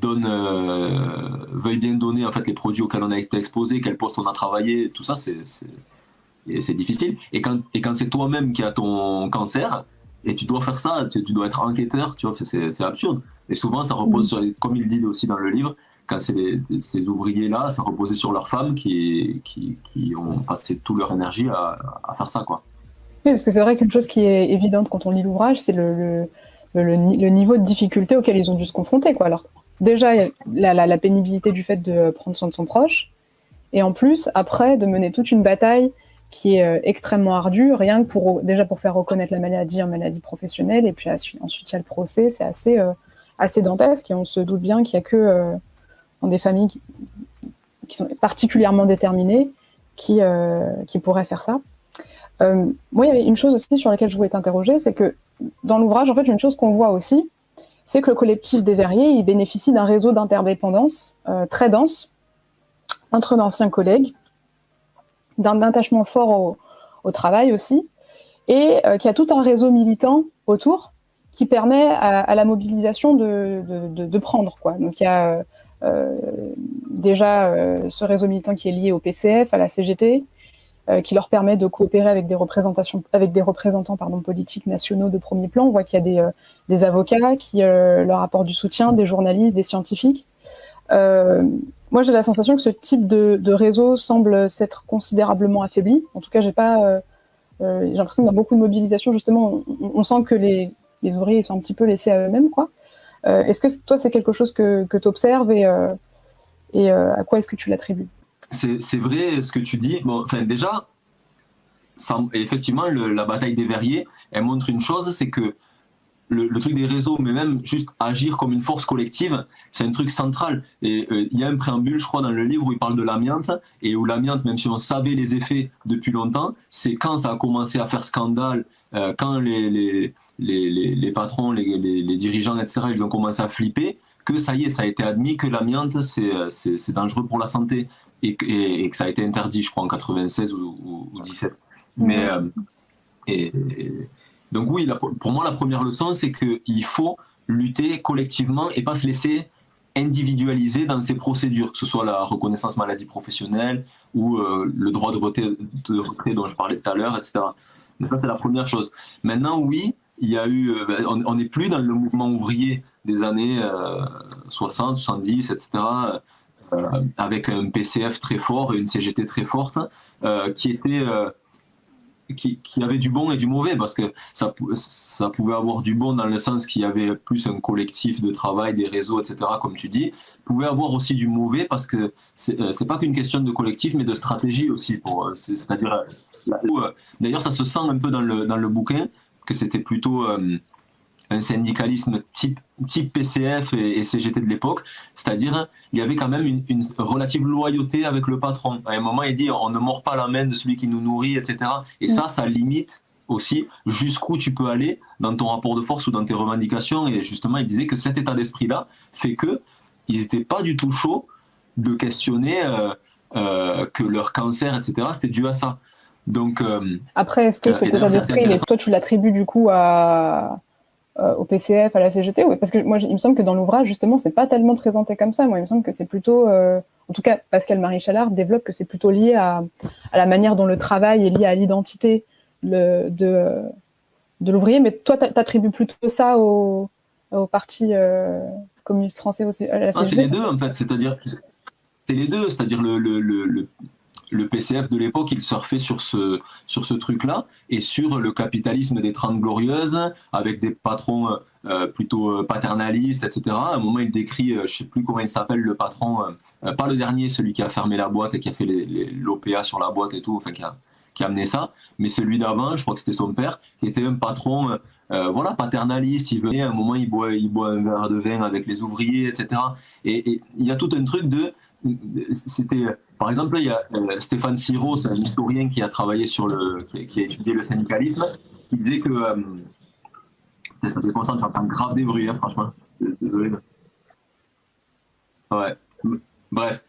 veuille bien donner en fait les produits auxquels on a été exposé, quel poste on a travaillé, tout ça c'est difficile. Et quand c'est toi-même qui as ton cancer et tu dois faire ça, tu dois être enquêteur, tu vois, c'est absurde. Et souvent ça repose sur, comme il dit aussi dans le livre, quand ces ouvriers-là, ça reposait sur leurs femmes qui ont passé toute leur énergie à faire ça, quoi. Oui, parce que c'est vrai qu'une chose qui est évidente quand on lit l'ouvrage, c'est le niveau de difficulté auquel ils ont dû se confronter, quoi. Alors, déjà, la pénibilité du fait de prendre soin de son proche, et en plus, après, de mener toute une bataille qui est extrêmement ardue, rien que déjà pour faire reconnaître la maladie en maladie professionnelle, et puis ensuite il y a le procès, c'est assez dantesque, et on se doute bien qu'il n'y a que dans des familles qui sont particulièrement déterminées qui pourraient faire ça. Moi, il y avait une chose aussi sur laquelle je voulais t'interroger, c'est que dans l'ouvrage, en fait, une chose qu'on voit aussi, c'est que le collectif des Verriers, il bénéficie d'un réseau d'interdépendance très dense entre d'anciens collègues, d'un attachement fort au travail aussi, et qui a tout un réseau militant autour qui permet à la mobilisation de prendre, quoi. Donc il y a déjà ce réseau militant qui est lié au PCF, à la CGT, qui leur permet de coopérer avec des représentants politiques nationaux de premier plan. On voit qu'il y a des avocats qui leur apportent du soutien, des journalistes, des scientifiques. Moi, j'ai la sensation que ce type de réseau semble s'être considérablement affaibli. En tout cas, j'ai l'impression que dans beaucoup de mobilisations, justement, on sent que les ouvriers sont un petit peu laissés à eux-mêmes, quoi. Est-ce que toi, c'est quelque chose que tu observes et à quoi est-ce que tu l'attribues ? C'est vrai ce que tu dis. Bon, enfin, déjà, effectivement, la bataille des Verriers, elle montre une chose, c'est que le truc des réseaux, mais même juste agir comme une force collective, c'est un truc central. Et il y a un préambule, je crois, dans le livre où il parle de l'amiante, et où l'amiante, même si on savait les effets depuis longtemps, c'est quand ça a commencé à faire scandale, quand les patrons, les dirigeants, etc., ils ont commencé à flipper, que ça y est, ça a été admis que l'amiante, c'est dangereux pour la santé, et que ça a été interdit, je crois, en 96 ou 17. Mais... donc oui, pour moi, la première leçon, c'est qu'il faut lutter collectivement et pas se laisser individualiser dans ces procédures, que ce soit la reconnaissance maladie professionnelle ou le droit de retrait dont je parlais tout à l'heure, etc. Donc ça, c'est la première chose. Maintenant, oui, il y a eu, on n'est plus dans le mouvement ouvrier des années 60, 70, etc., avec un PCF très fort et une CGT très forte, qui était... qui avait du bon et du mauvais, parce que ça pouvait avoir du bon dans le sens qu'il y avait plus un collectif de travail, des réseaux, etc., comme tu dis. Pouvait avoir aussi du mauvais, parce que c'est pas qu'une question de collectif, mais de stratégie aussi. C'est-à-dire, d'ailleurs, ça se sent un peu dans le bouquin, que c'était plutôt un syndicalisme type PCF et CGT de l'époque, c'est-à-dire il y avait quand même une relative loyauté avec le patron. À un moment, il dit on ne mord pas la main de celui qui nous nourrit, etc. Et ça limite aussi jusqu'où tu peux aller dans ton rapport de force ou dans tes revendications. Et justement, il disait que cet état d'esprit-là fait qu'ils n'étaient pas du tout chauds de questionner que leur cancer, etc., c'était dû à ça. Donc, après, est-ce que cet état d'esprit, toi, tu l'attribues du coup au PCF, à la CGT, oui, parce que moi, il me semble que dans l'ouvrage, justement, c'est pas tellement présenté comme ça. Moi, il me semble que c'est plutôt, en tout cas, Pascal-Marie Chalard développe que c'est plutôt lié à la manière dont le travail est lié à l'identité de l'ouvrier. Mais toi, t'attribues plutôt ça au Parti communiste français, à la CGT. C'est les deux, en fait. C'est-à-dire le PCF de l'époque, il surfait sur ce truc-là, et sur le capitalisme des 30 glorieuses, avec des patrons plutôt paternalistes, etc. À un moment, il décrit, je ne sais plus comment il s'appelle, le patron, pas le dernier, celui qui a fermé la boîte et qui a fait l'OPA sur la boîte et tout, enfin, qui a amené ça, mais celui d'avant, je crois que c'était son père, qui était un patron paternaliste. Il venait, à un moment, il boit un verre de vin avec les ouvriers, etc. Et il y a tout un truc par exemple, il y a Stéphane Siro, c'est un historien qui a travaillé qui a étudié le syndicalisme, qui disait que ça fait constant, j'entends grave des bruits, franchement. Désolé. Ouais. Bref,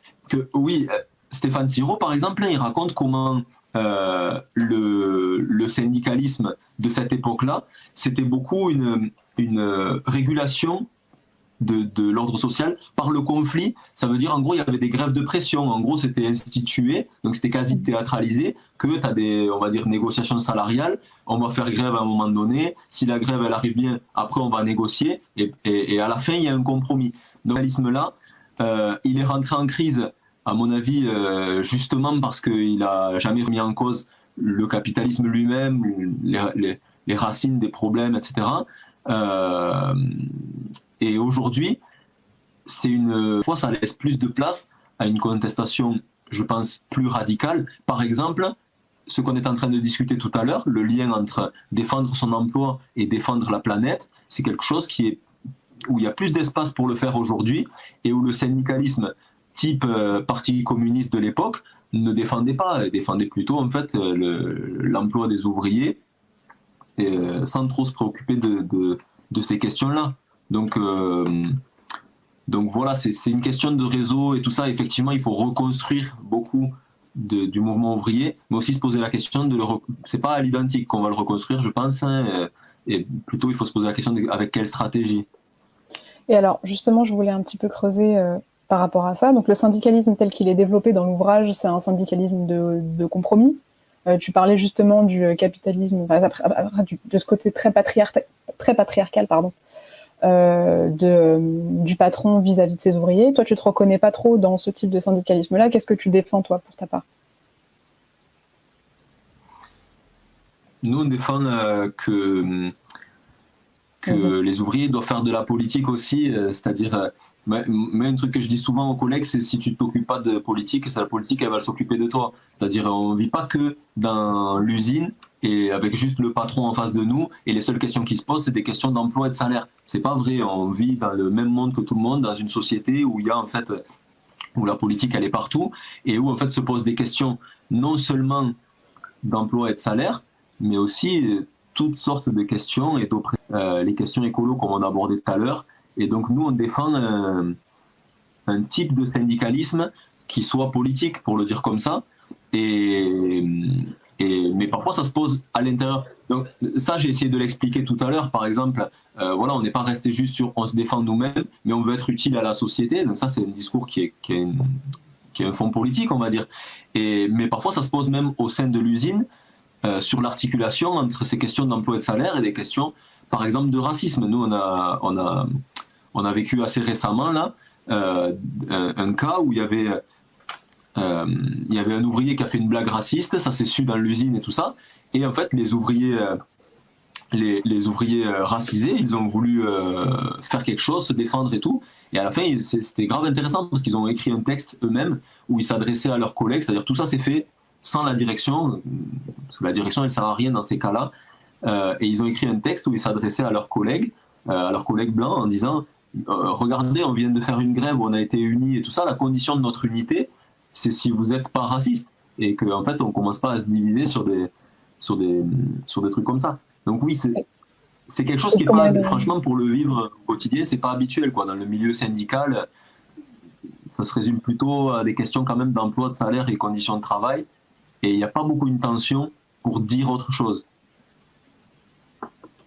oui, Stéphane Siro, par exemple, il raconte comment le syndicalisme de cette époque-là, c'était beaucoup une régulation de l'ordre social par le conflit. Ça veut dire, en gros, il y avait des grèves de pression. En gros, c'était institué, donc c'était quasi théâtralisé, que tu as des, on va dire, négociations salariales. On va faire grève à un moment donné. Si la grève, elle arrive bien, après, on va négocier. Et à la fin, il y a un compromis. Donc, le syndicalisme-là, il est rentré en crise, à mon avis, justement parce qu'il n'a jamais remis en cause le capitalisme lui-même, les racines des problèmes, etc. Et aujourd'hui, fois, ça laisse plus de place à une contestation, je pense, plus radicale. Par exemple, ce qu'on est en train de discuter tout à l'heure, le lien entre défendre son emploi et défendre la planète, c'est quelque chose où il y a plus d'espace pour le faire aujourd'hui et où le syndicalisme type parti communiste de l'époque ne défendait pas, défendait plutôt en fait l'emploi des ouvriers sans trop se préoccuper de ces questions-là. Donc voilà, c'est une question de réseau et tout ça. Effectivement, il faut reconstruire beaucoup du mouvement ouvrier, mais aussi se poser la question c'est pas à l'identique qu'on va le reconstruire, je pense, hein, et plutôt il faut se poser la question avec quelle stratégie. Et alors, justement, je voulais un petit peu creuser par rapport à ça. Donc, le syndicalisme tel qu'il est développé dans l'ouvrage, c'est un syndicalisme de compromis. Tu parlais justement du capitalisme, de ce côté très patriarcal, pardon, du patron vis-à-vis de ses ouvriers. Toi, tu te reconnais pas trop dans ce type de syndicalisme-là. Qu'est-ce que tu défends, toi, pour ta part? Nous, on défend que les ouvriers doivent faire de la politique aussi, c'est-à-dire, mais un truc que je dis souvent aux collègues, c'est si tu ne t'occupes pas de politique, c'est la politique, elle va s'occuper de toi. C'est-à-dire, on ne vit pas que dans l'usine et avec juste le patron en face de nous, et les seules questions qui se posent, c'est des questions d'emploi et de salaire. C'est pas vrai, on vit dans le même monde que tout le monde, dans une société où il y a en fait, où la politique elle est partout, et où en fait se posent des questions non seulement d'emploi et de salaire, mais aussi toutes sortes de questions, et les questions écolo comme on a abordé tout à l'heure. Et donc nous, on défend un type de syndicalisme qui soit politique, pour le dire comme ça, mais parfois ça se pose à l'intérieur. Donc ça, j'ai essayé de l'expliquer tout à l'heure. Par exemple, voilà, on n'est pas resté juste sur on se défend nous-mêmes, mais on veut être utile à la société. Donc ça, c'est un discours qui a un fond politique, on va dire. Mais parfois, ça se pose même au sein de l'usine, sur l'articulation entre ces questions d'emploi et de salaire et des questions, par exemple, de racisme. Nous, on a vécu assez récemment là un cas où il y avait un ouvrier qui a fait une blague raciste, ça s'est su dans l'usine et tout ça, et en fait les ouvriers racisés, ils ont voulu faire quelque chose, se défendre et tout, et à la fin c'était grave intéressant parce qu'ils ont écrit un texte eux-mêmes où ils s'adressaient à leurs collègues, c'est-à-dire tout ça s'est fait sans la direction, parce que la direction elle sert à rien dans ces cas-là, et ils ont écrit un texte où ils s'adressaient à leurs collègues blancs en disant regardez, on vient de faire une grève où on a été unis et tout ça, la condition de notre unité c'est si vous n'êtes pas raciste et qu'en fait on commence pas à se diviser sur des trucs comme ça. Donc oui, c'est quelque chose qui est pas, franchement, pour le vivre au quotidien, c'est pas habituel quoi. Dans le milieu syndical, ça se résume plutôt à des questions quand même d'emploi, de salaire et conditions de travail, et il n'y a pas beaucoup une tension pour dire autre chose.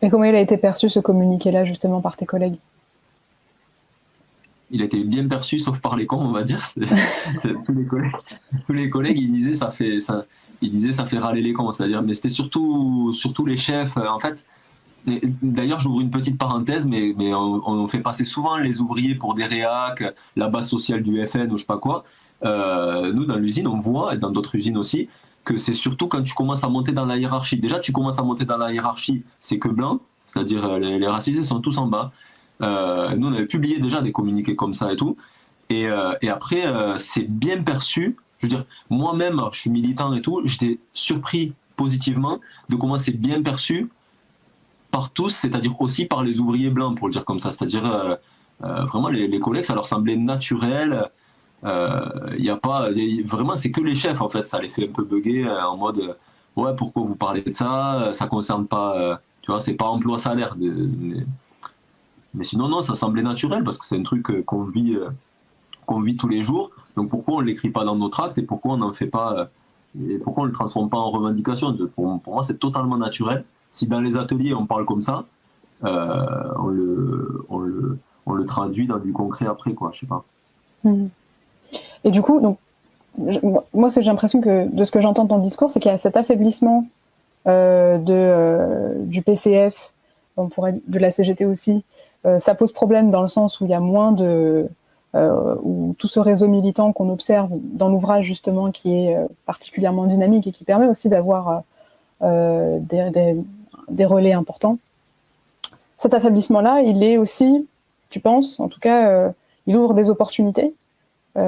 Et comment il a été perçu ce communiqué-là justement par tes collègues? Il a été bien perçu, sauf par les cons, on va dire. Tous les collègues, ils disaient ça fait râler les cons. C'est-à-dire, mais c'était surtout les chefs. En fait, d'ailleurs, j'ouvre une petite parenthèse, mais on fait passer souvent les ouvriers pour des réacs, la base sociale du FN ou je sais pas quoi. Nous, dans l'usine, on voit, et dans d'autres usines aussi, que c'est surtout quand tu commences à monter dans la hiérarchie. Déjà, tu commences à monter dans la hiérarchie, c'est que blanc, c'est-à-dire les racisés sont tous en bas. Nous, on avait publié déjà des communiqués comme ça et tout. Et après, c'est bien perçu. Je veux dire, moi-même, je suis militant et tout, j'étais surpris positivement de comment c'est bien perçu par tous, c'est-à-dire aussi par les ouvriers blancs, pour le dire comme ça. C'est-à-dire, vraiment, les collègues, ça leur semblait naturel. Y a pas, vraiment, c'est que les chefs, en fait, ça les fait un peu bugger en mode ouais, pourquoi vous parlez de ça? Ça concerne pas, tu vois, c'est pas emploi-salaire. Mais sinon, non, ça semblait naturel parce que c'est un truc qu'on vit tous les jours. Donc pourquoi on ne l'écrit pas dans notre acte et pourquoi on n'en fait pas, et pourquoi on ne le transforme pas en revendication? Pour moi, c'est totalement naturel. Si dans les ateliers on parle comme ça, on le traduit dans du concret après, quoi, je sais pas. Et du coup, donc, moi, j'ai l'impression que de ce que j'entends de ton discours, c'est qu'il y a cet affaiblissement du PCF, on pourrait de la CGT aussi. Ça pose problème dans le sens où il y a moins de ou tout ce réseau militant qu'on observe dans l'ouvrage justement qui est particulièrement dynamique et qui permet aussi d'avoir des relais importants. Cet affaiblissement-là, il est aussi, tu penses, en tout cas, il ouvre des opportunités, mais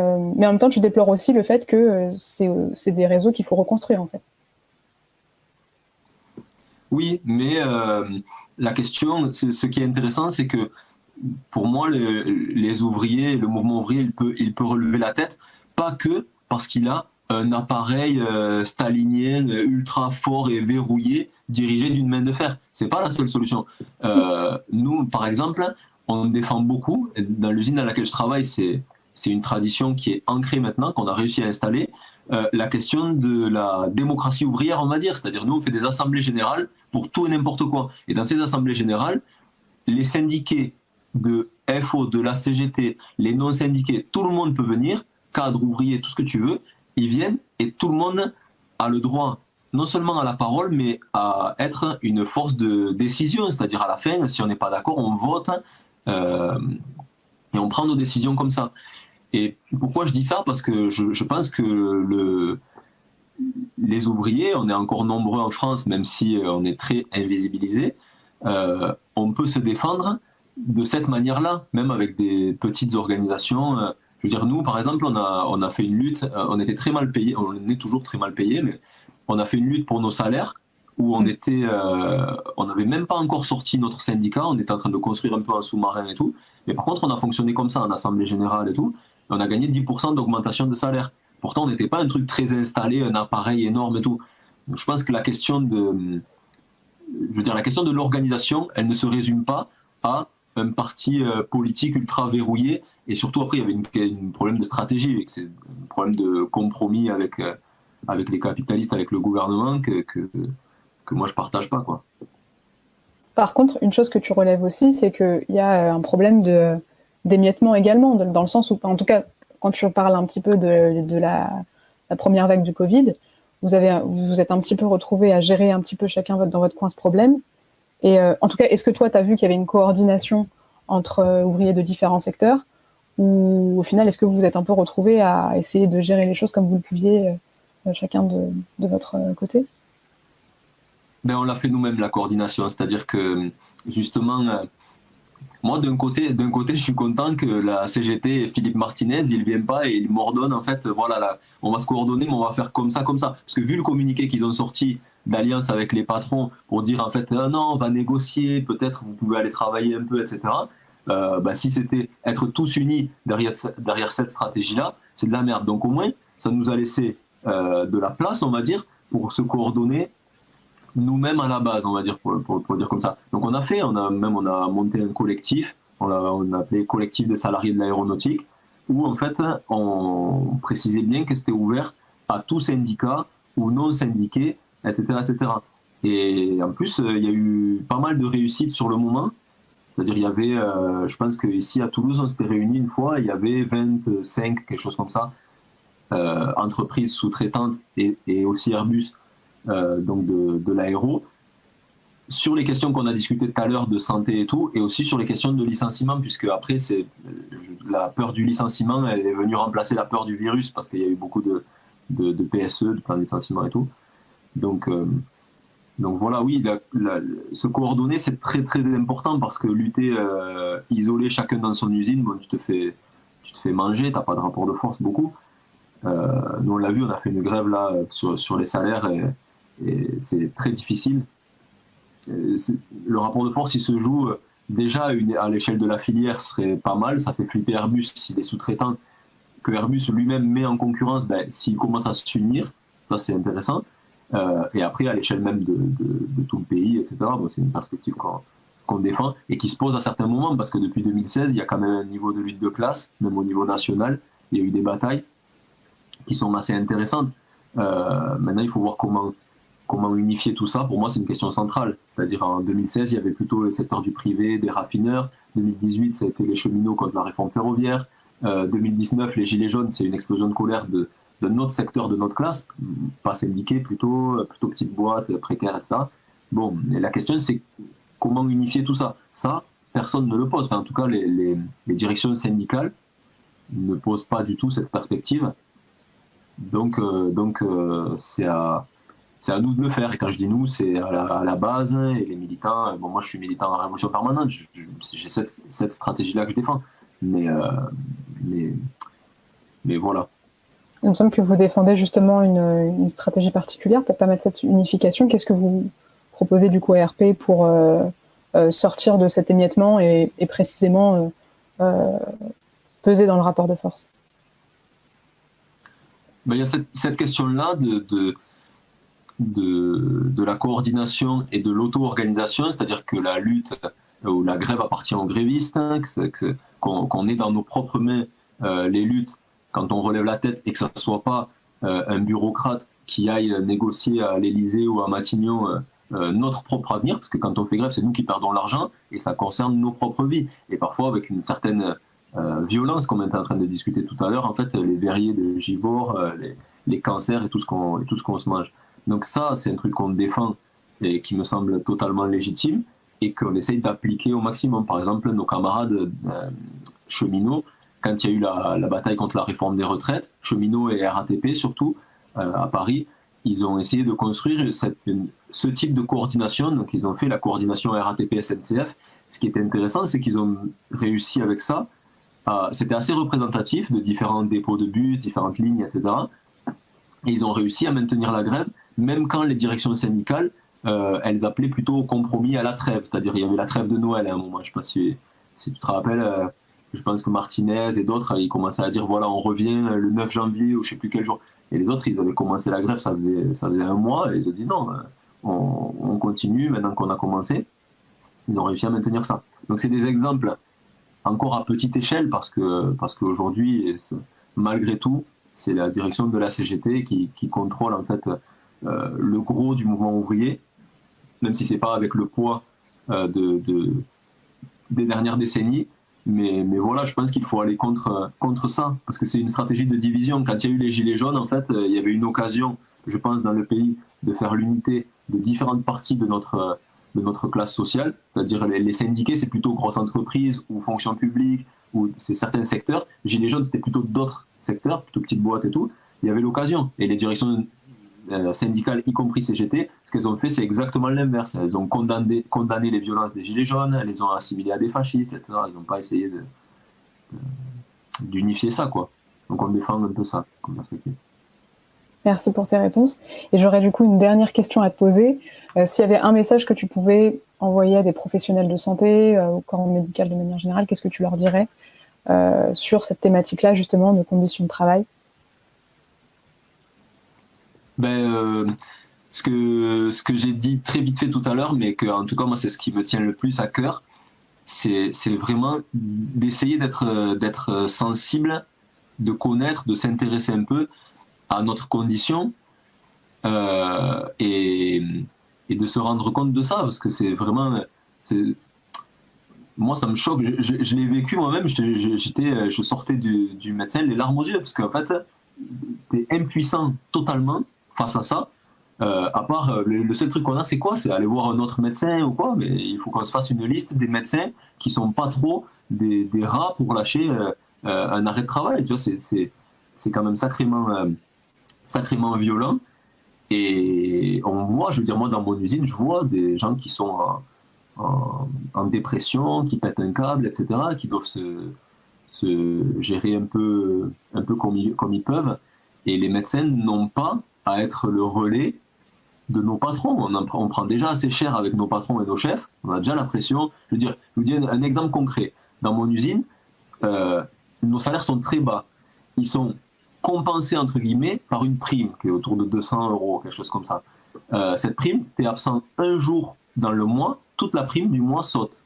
en même temps, tu déplores aussi le fait que c'est des réseaux qu'il faut reconstruire, en fait. Oui, mais la question, ce qui est intéressant, c'est que pour moi, les ouvriers, le mouvement ouvrier, il peut relever la tête, pas que parce qu'il a un appareil stalinien ultra fort et verrouillé dirigé d'une main de fer. C'est pas la seule solution. Nous, par exemple, on défend beaucoup, dans l'usine dans laquelle je travaille, c'est une tradition qui est ancrée maintenant, qu'on a réussi à installer, la question de la démocratie ouvrière, on va dire. C'est-à-dire, nous, on fait des assemblées générales pour tout et n'importe quoi. Et dans ces assemblées générales, les syndiqués de FO, de la CGT, les non-syndiqués, tout le monde peut venir, cadre, ouvrier, tout ce que tu veux, ils viennent et tout le monde a le droit non seulement à la parole, mais à être une force de décision. C'est-à-dire à la fin, si on n'est pas d'accord, on vote et on prend nos décisions comme ça. Et pourquoi je dis ça? Parce que je pense que les ouvriers, on est encore nombreux en France, même si on est très invisibilisés, on peut se défendre de cette manière-là, même avec des petites organisations. Je veux dire, nous, par exemple, on a fait une lutte, on était très mal payés, on est toujours très mal payés, mais on a fait une lutte pour nos salaires, où on n'avait même pas encore sorti notre syndicat, on était en train de construire un peu un sous-marin et tout, mais par contre, on a fonctionné comme ça en assemblée générale et tout, et on a gagné 10% d'augmentation de salaire. Pourtant, on n'était pas un truc très installé, un appareil énorme et tout. Donc, je pense que la question de l'organisation, elle ne se résume pas à un parti politique ultra verrouillé. Et surtout, après, il y avait un problème de stratégie, c'est un problème de compromis avec les capitalistes, avec le gouvernement, que moi, je ne partage pas, quoi. Par contre, une chose que tu relèves aussi, c'est qu'il y a un problème d'émiettement également, dans le sens où, en tout cas, quand tu parles un petit peu de la première vague du Covid, vous êtes un petit peu retrouvés à gérer un petit peu chacun dans votre coin ce problème. Et en tout cas, est-ce que toi, tu as vu qu'il y avait une coordination entre ouvriers de différents secteurs, ou au final, est-ce que vous vous êtes un peu retrouvés à essayer de gérer les choses comme vous le pouviez, chacun de votre côté? Ben, on l'a fait nous-mêmes, la coordination. C'est-à-dire que, justement, moi, d'un côté, je suis content que la CGT et Philippe Martinez, ils ne viennent pas et ils m'ordonnent, en fait, voilà, là, on va se coordonner, mais on va faire comme ça, comme ça. Parce que vu le communiqué qu'ils ont sorti d'alliance avec les patrons pour dire, en fait, ah non, on va négocier, peut-être vous pouvez aller travailler un peu, etc. Ben, si c'était être tous unis derrière cette stratégie-là, c'est de la merde. Donc au moins, ça nous a laissé de la place, on va dire, pour se coordonner nous-mêmes à la base, on va dire, pour dire comme ça. Donc on a monté un collectif, on a appelé collectif des salariés de l'aéronautique, où en fait on précisait bien que c'était ouvert à tout syndicat ou non syndiqué, etc., etc. Et en plus, il y a eu pas mal de réussites sur le moment. C'est-à-dire, il y avait, je pense qu'ici à Toulouse, on s'était réunis une fois, il y avait 25, quelque chose comme ça, entreprises sous-traitantes et aussi Airbus, donc de l'aéro, sur les questions qu'on a discutées tout à l'heure de santé et tout, et aussi sur les questions de licenciement, puisque après, la peur du licenciement, elle est venue remplacer la peur du virus, parce qu'il y a eu beaucoup de PSE, de plans de licenciement et tout. Donc voilà, oui, se coordonner, c'est très très important, parce que lutter isolé chacun dans son usine, bon, tu te fais manger, t'as pas de rapport de force beaucoup. Nous on l'a vu, on a fait une grève là sur les salaires et c'est très difficile. Le rapport de force, il se joue déjà à l'échelle de la filière, serait pas mal, ça fait flipper Airbus s'il est sous-traitant, que Airbus lui-même met en concurrence, ben, s'il commence à s'unir, ça c'est intéressant. Et après, à l'échelle même de tout le pays, etc., bon, c'est une perspective qu'on défend et qui se pose à certains moments, parce que depuis 2016, il y a quand même un niveau de lutte de classe, même au niveau national, il y a eu des batailles qui sont assez intéressantes. Maintenant, il faut voir comment unifier tout ça. Pour moi, c'est une question centrale. C'est-à-dire, en 2016, il y avait plutôt le secteur du privé, des raffineurs. 2018, ça a été les cheminots contre la réforme ferroviaire. 2019, les gilets jaunes, c'est une explosion de colère de notre secteur, de notre classe, pas syndiqué, plutôt petite boîte, précaire, etc. Bon, et la question, c'est comment unifier tout ça. Ça, personne ne le pose. Enfin, en tout cas, les directions syndicales ne pose pas du tout cette perspective. Donc, c'est à nous de le faire. Et quand je dis nous, c'est à la base, et les militants. Bon, moi, je suis militant à la Révolution permanente. J'ai cette stratégie-là que je défends. Mais voilà. Il me semble que vous défendez justement une stratégie particulière pour permettre cette unification. Qu'est-ce que vous proposez du coup à RP pour sortir de cet émiettement et précisément peser dans le rapport de force? Ben, il y a cette question-là de la coordination et de l'auto-organisation, c'est-à-dire que la lutte ou la grève appartient aux grévistes, qu'on ait dans nos propres mains les luttes quand on relève la tête et que ça ne soit pas un bureaucrate qui aille négocier à l'Élysée ou à Matignon notre propre avenir, parce que quand on fait grève, c'est nous qui perdons l'argent et ça concerne nos propres vies. Et parfois avec une certaine violence, comme on était en train de discuter tout à l'heure, en fait, les verriers de givors, les cancers et tout ce qu'on se mange. Donc ça, c'est un truc qu'on défend et qui me semble totalement légitime et qu'on essaye d'appliquer au maximum. Par exemple, nos camarades cheminots, quand il y a eu la bataille contre la réforme des retraites, cheminots et RATP surtout, à Paris, ils ont essayé de construire ce type de coordination. Donc ils ont fait la coordination RATP-SNCF. Ce qui était intéressant, c'est qu'ils ont réussi avec ça. C'était assez représentatif de différents dépôts de bus, différentes lignes, etc. Et ils ont réussi à maintenir la grève, même quand les directions syndicales, elles appelaient plutôt au compromis à la trêve. C'est-à-dire il y avait la trêve de Noël à un moment. Je ne sais pas si tu te rappelles. Je pense que Martinez et d'autres, ils commençaient à dire voilà, on revient le 9 janvier ou je ne sais plus quel jour. Et les autres, ils avaient commencé la grève, ça faisait un mois, et ils ont dit non, on continue maintenant qu'on a commencé. Ils ont réussi à maintenir ça. Donc c'est des exemples encore à petite échelle parce qu'aujourd'hui, malgré tout, c'est la direction de la CGT qui contrôle en fait le gros du mouvement ouvrier, même si c'est pas avec le poids des dernières décennies. Mais voilà, je pense qu'il faut aller contre ça, parce que c'est une stratégie de division. Quand il y a eu les Gilets jaunes, en fait, il y avait une occasion, je pense, dans le pays, de faire l'unité de différentes parties de notre classe sociale, c'est-à-dire les syndiqués, c'est plutôt grosses entreprises ou fonction publique, ou c'est certains secteurs. Gilets jaunes, c'était plutôt d'autres secteurs, plutôt petites boîtes et tout. Il y avait l'occasion, et les directions syndicales, y compris CGT, ce qu'elles ont fait, c'est exactement l'inverse. Elles ont condamné les violences des Gilets jaunes, elles les ont assimilées à des fascistes, etc. Ils n'ont pas essayé d'unifier ça, quoi. Donc on défend un peu ça comme perspective. Merci pour tes réponses. Et j'aurais du coup une dernière question à te poser. S'il y avait un message que tu pouvais envoyer à des professionnels de santé, au corps médical de manière générale, qu'est-ce que tu leur dirais sur cette thématique-là, justement, de conditions de travail? Ce que j'ai dit très vite fait tout à l'heure, mais que en tout cas moi c'est ce qui me tient le plus à cœur, c'est vraiment d'essayer d'être sensible, de connaître, de s'intéresser un peu à notre condition et de se rendre compte de ça, parce que c'est vraiment... Moi ça me choque, je l'ai vécu moi-même, je sortais du médecin les larmes aux yeux, parce qu'en fait t'es impuissant totalement face à ça. À part, le seul truc qu'on a, c'est quoi? C'est aller voir un autre médecin ou quoi? Mais il faut qu'on se fasse une liste des médecins qui sont pas trop des rats pour lâcher un arrêt de travail. Tu vois, c'est quand même sacrément violent. Et on voit, je veux dire, moi dans mon usine, je vois des gens qui sont en dépression, qui pètent un câble, etc., qui doivent se gérer un peu comme ils peuvent. Et les médecins n'ont pas à être le relais de nos patrons. On prend déjà assez cher avec nos patrons et nos chefs. On a déjà la pression. Je vous dis un exemple concret. Dans mon usine, nos salaires sont très bas. Ils sont compensés, entre guillemets, par une prime qui est autour de 200 €, quelque chose comme ça. Cette prime, tu es absent un jour dans le mois, toute la prime du mois saute.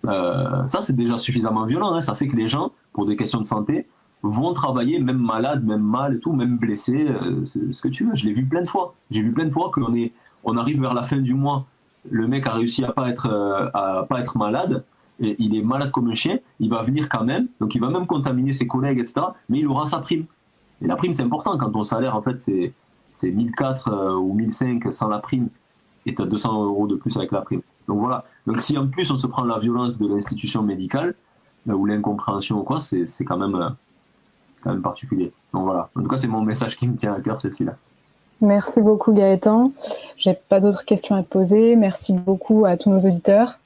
Ça, c'est déjà suffisamment violent. Hein. Ça fait que les gens, pour des questions de santé, vont travailler, même malades, même mal et tout, même blessés, ce que tu veux. Je l'ai vu plein de fois. J'ai vu plein de fois qu'on arrive vers la fin du mois, le mec a réussi à pas être malade, et il est malade comme un chien, il va venir quand même, donc il va même contaminer ses collègues, etc., mais il aura sa prime. Et la prime, c'est important. Quand ton salaire, en fait, c'est 1004 ou 1005 sans la prime, et tu as 200 € de plus avec la prime. Donc voilà. Donc si en plus on se prend la violence de l'institution médicale, ou l'incompréhension ou quoi, c'est quand même quand même particulier. Donc voilà, en tout cas c'est mon message qui me tient à cœur, c'est celui-là. Merci beaucoup Gaëtan. J'ai pas d'autres questions à te poser. Merci beaucoup à tous nos auditeurs.